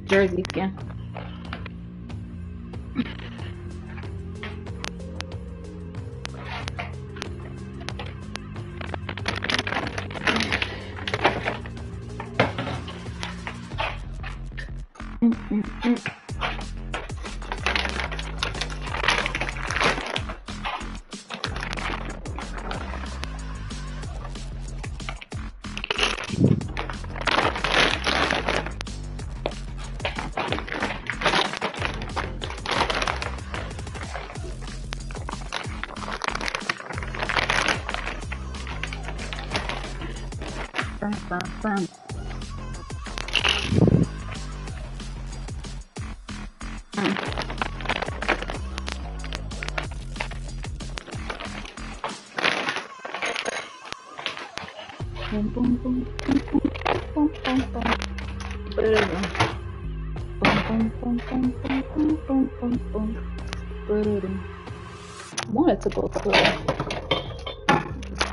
Jersey skin. Burn. Boom, boom, boom, boom, boom, boom, boom. Ba-da-dum. Boom, boom, boom, boom, boom, boom, boom, boom, boom. Ba-da-dum. I wanted to go to the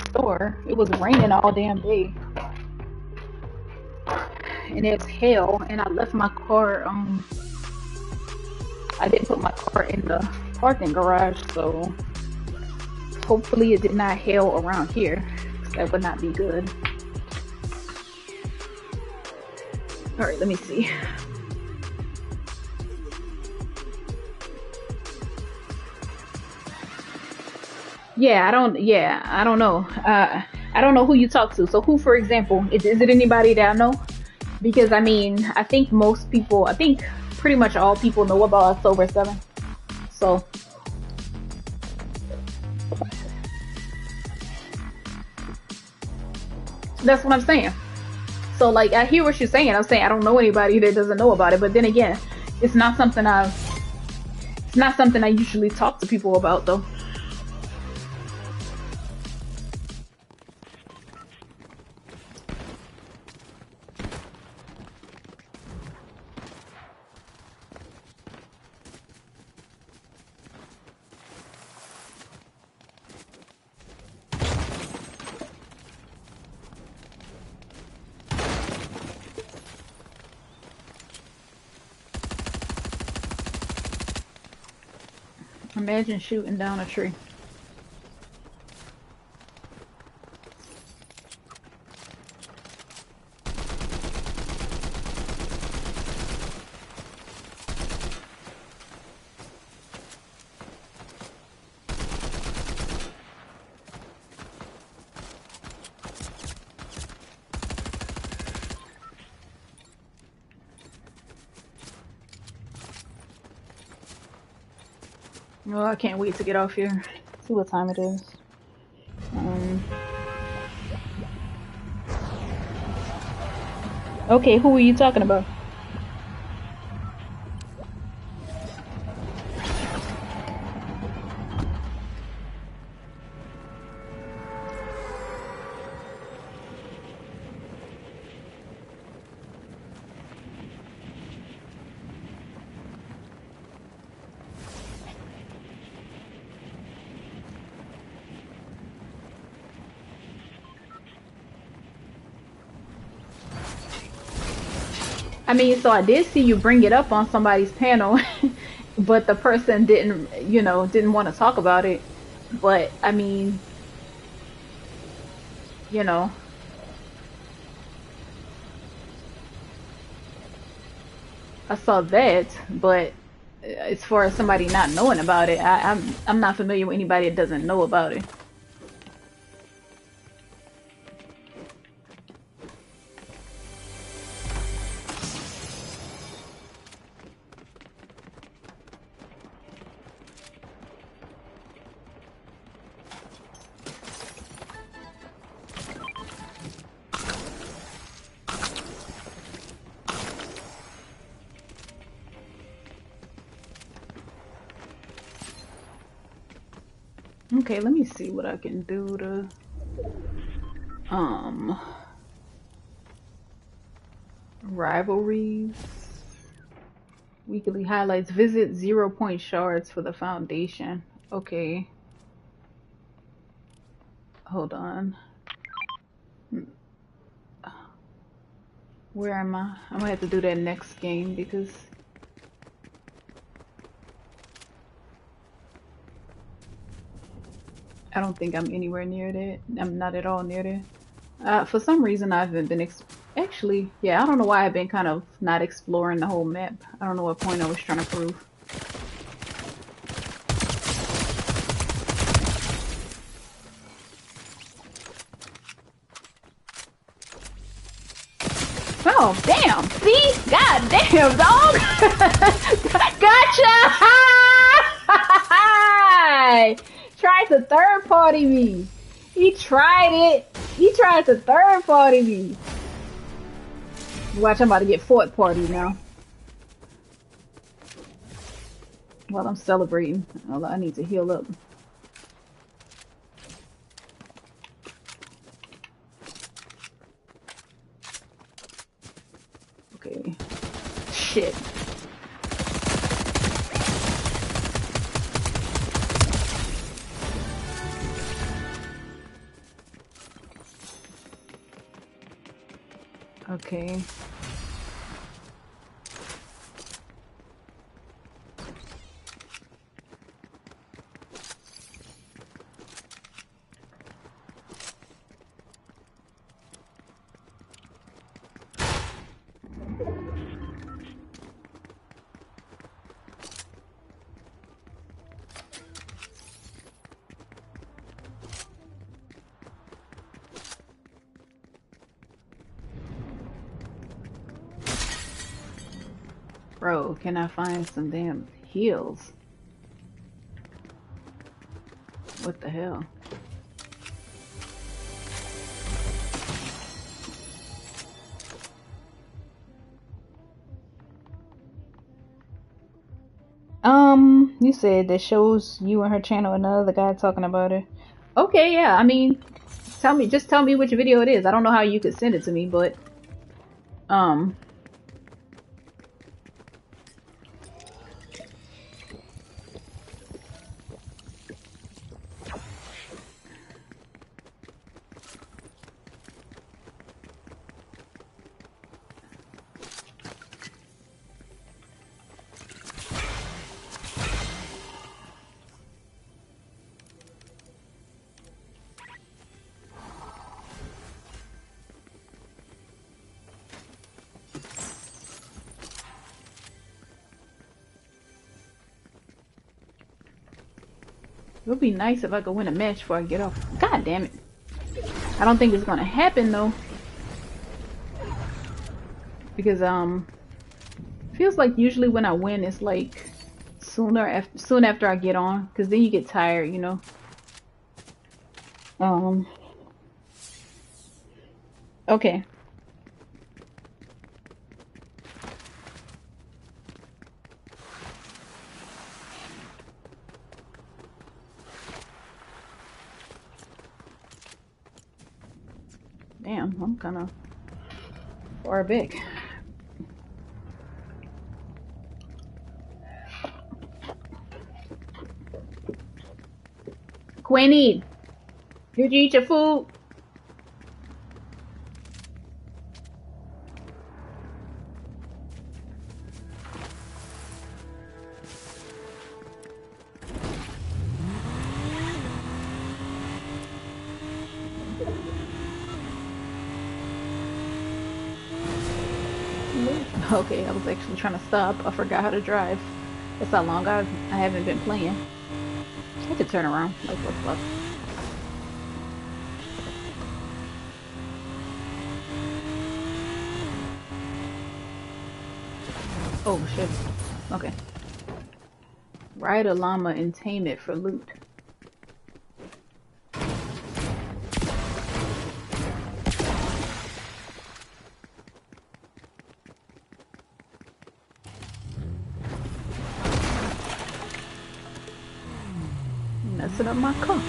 store. It was raining all damn day, and it's hell. And I left my car. I didn't put my car in the parking garage, so hopefully it did not hail around here. That would not be good. All right, let me see. Yeah, I don't know. I don't know who you talk to. So who, for example, is it anybody that I know? Because I mean, I think pretty much all people know about October 7th. So that's what I'm saying. So like, I hear what you're saying. I'm saying I don't know anybody that doesn't know about it. But then again, it's not something I usually talk to people about, though. Imagine shooting down a tree. Oh, I can't wait to get off here. See what time it is. Okay, who are you talking about? I mean, so I did see you bring it up on somebody's panel, but the person didn't want to talk about it. But I mean, you know, I saw that, but as far as somebody not knowing about it, I'm not familiar with anybody that doesn't know about it. Okay, let me see what I can do to rivalries. Weekly highlights. Visit 0 point shards for the foundation. Okay. Hold on. Where am I? I'm gonna have to do that next game because I don't think I'm anywhere near that. I'm not at all near there. For some reason, I haven't been actually, yeah, I don't know why I've been kind of not exploring the whole map. I don't know what point I was trying to prove. Oh, damn. See? God damn, dog. Gotcha. Tried to third party me. He tried it. He tried to third party me. Watch, I'm about to get fourth party now. While I'm celebrating. I need to heal up. shit. Okay. Bro, can I find some damn heals? What the hell? You said that shows you and her channel and another guy talking about her. Okay, yeah, I mean, just tell me which video it is. I don't know how you could send it to me, but, um, it would be nice if I could win a match before I get off. God damn it. I don't think it's gonna happen though. Because, feels like usually when I win, it's like soon after I get on. Because then you get tired, you know. Okay. Damn, I'm kind of far back. Queenie, did you eat your food? Okay, I was actually trying to stop. I forgot how to drive. That's how long I haven't been playing. I could turn around. Like, what the fuck? Oh, shit. Okay. Ride a llama and tame it for loot. Messing up my car.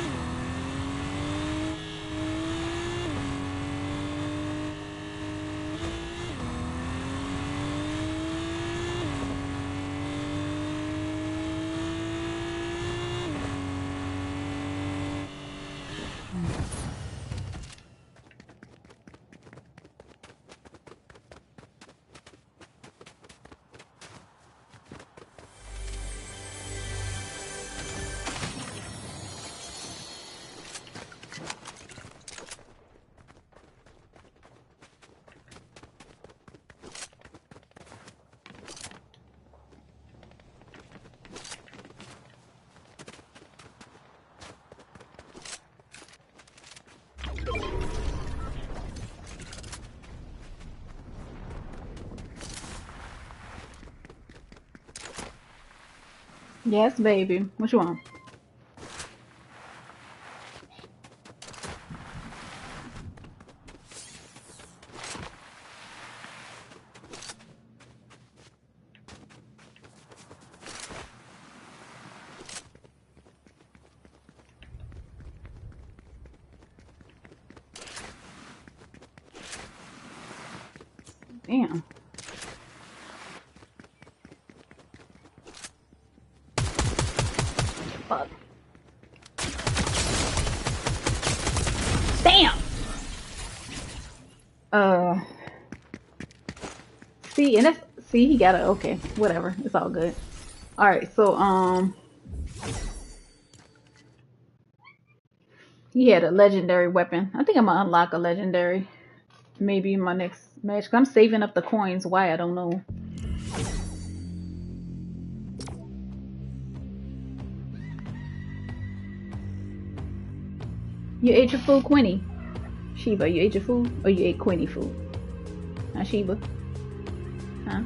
Yes, baby. What you want? Damn. Damn. See, and that's see, he got it. Okay, whatever. It's all good. All right, so he had a legendary weapon. I think I'm gonna unlock a legendary. Maybe in my next match. Cause I'm saving up the coins. Why I don't know. You ate your food, Quinny. Sheba, you ate your food, or you ate Quinny food? Huh, Sheba? Huh?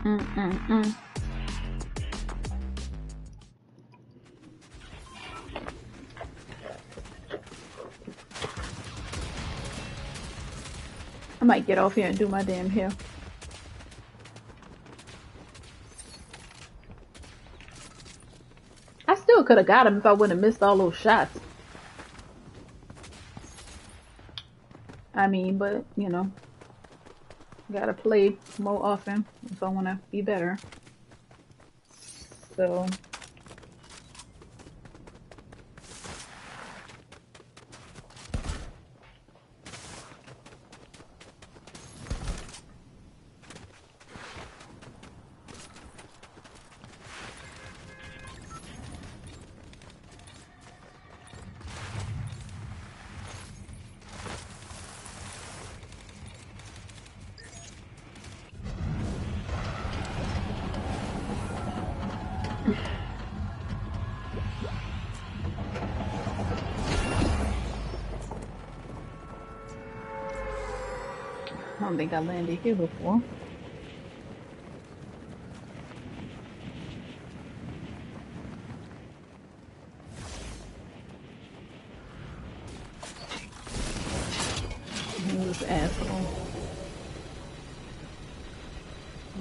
Mm. I might get off here and do my damn hair. I still could have got him if I wouldn't have missed all those shots. I mean, but you know, gotta play more often if I want to be better. So. I don't think I landed here before. This asshole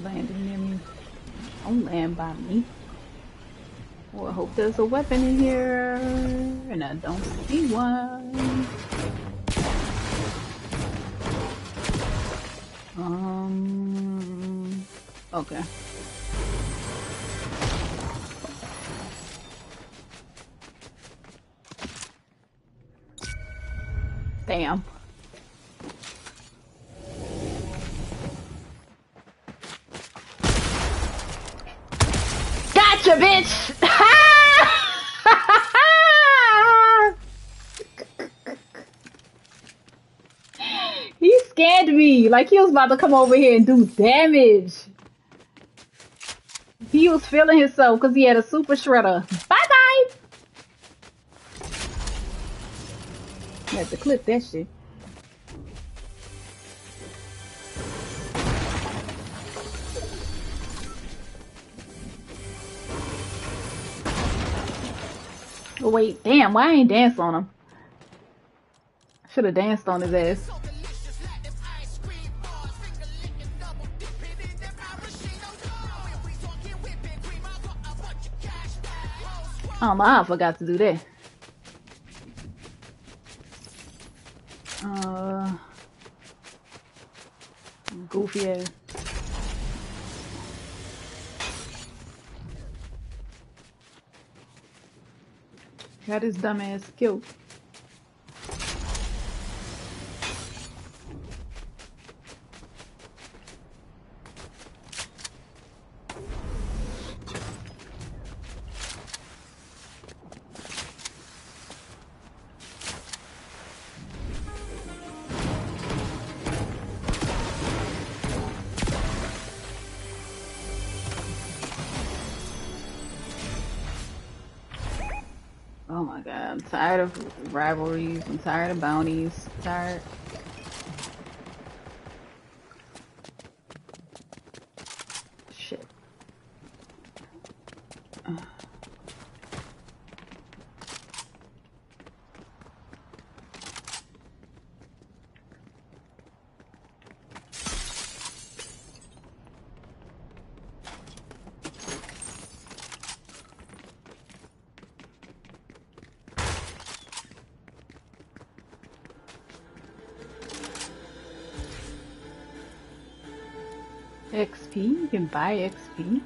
landed near me. Don't land by me. Well, I hope there's a weapon in here, and I don't see one. Okay. Damn. Gotcha, bitch! He scared me like he was about to come over here and do damage. He was feeling himself because he had a super shredder. Bye-bye! I had to clip that shit. Oh, wait, damn, why I ain't dance on him? I should have danced on his ass. Oh my, I forgot to do that. Goofy ass. Got his dumb ass killed. Oh my god, I'm tired of rivalries, I'm tired of bounties, I'm tired. Shit. XP? You can buy XP?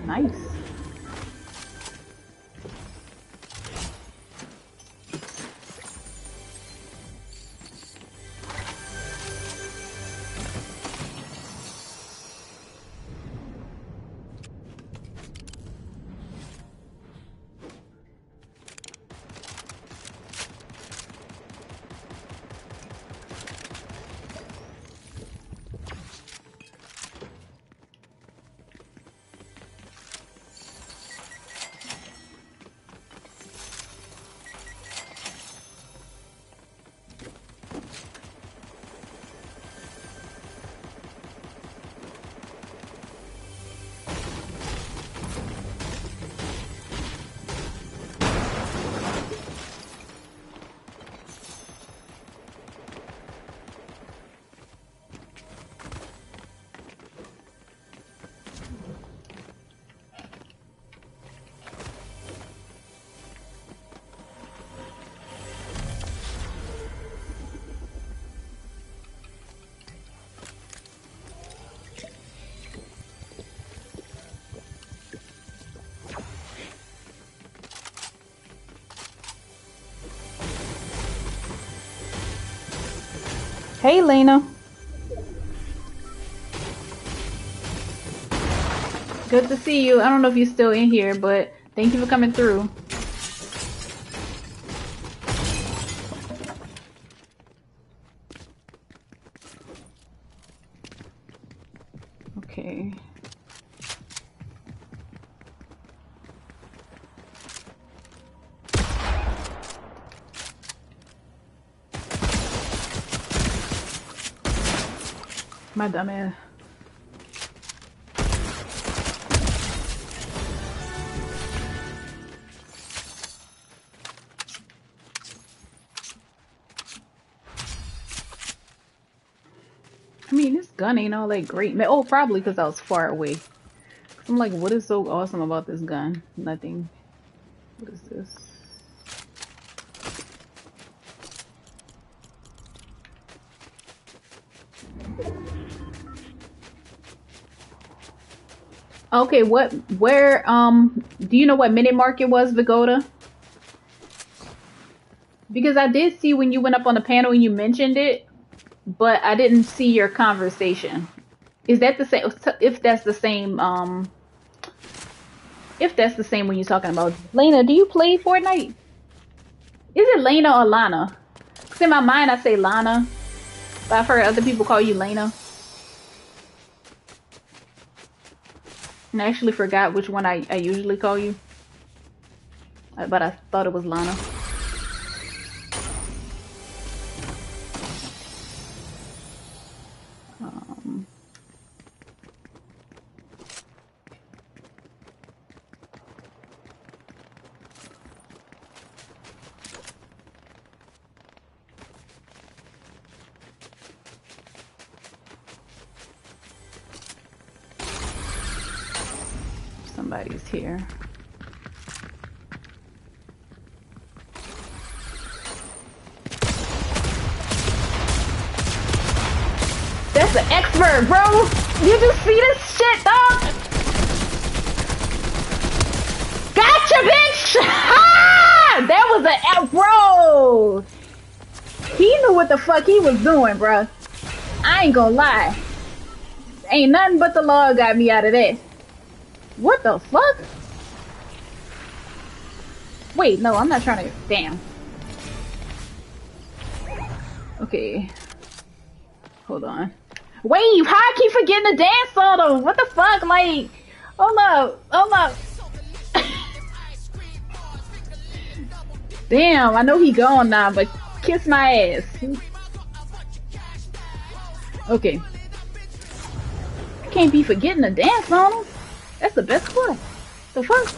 Nice. Hey, Lena. Good to see you. I don't know if you're still in here, but thank you for coming through. Okay. My dumb ass. I mean, this gun ain't all that great. Oh, probably because I was far away. I'm like, what is so awesome about this gun? Nothing. What is this? Okay, do you know what minute mark it was, Vigoda? Because I did see when you went up on the panel and you mentioned it, but I didn't see your conversation. Is that the same? If that's the same, if that's the same when you're talking about Lena, do you play Fortnite? Is it Lena or Lana? Because in my mind I say Lana, but I've heard other people call you Lena. And I actually forgot which one I usually call you. But I thought it was Lana. Somebody's here. That's an expert, bro! You just see this shit, dog? Gotcha, bitch! Ha! That was an bro! He knew what the fuck he was doing, bro. I ain't gonna lie. Ain't nothing but the law got me out of that. What the fuck? Wait, no, I'm not trying to. Damn. Okay. Hold on. Wait, how I keep forgetting to dance on them? What the fuck? Like, hold up. Hold up. Damn, I know he gone now, but kiss my ass. Okay. I can't be forgetting to dance on him. That's the best part. The fuck?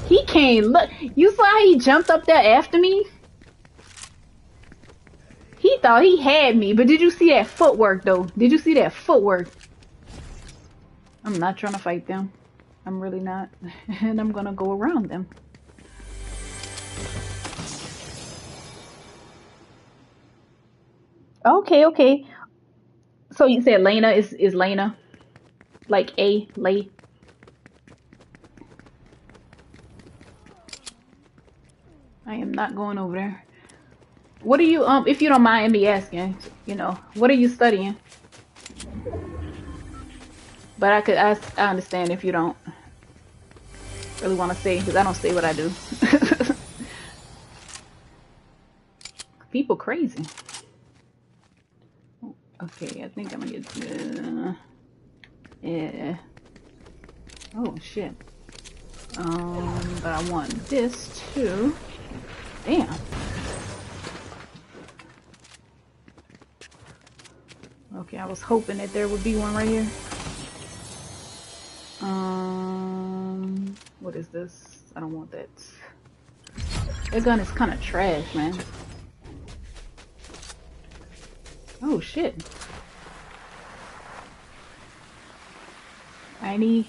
He can't look. You saw how he jumped up there after me? He thought he had me, but did you see that footwork though? Did you see that footwork? I'm not trying to fight them. I'm really not. And I'm gonna go around them. Okay, okay. So you said Lena is Lena like a lay? I am not going over there. What are you if you don't mind me asking, you know, what are you studying? But I understand if you don't really want to say because I don't say what I do. People crazy. Okay, I think I'm gonna get yeah. Oh shit. But I want this too. Damn. Okay, I was hoping that there would be one right here. What is this? I don't want that. That gun is kind of trash, man. Oh shit. I need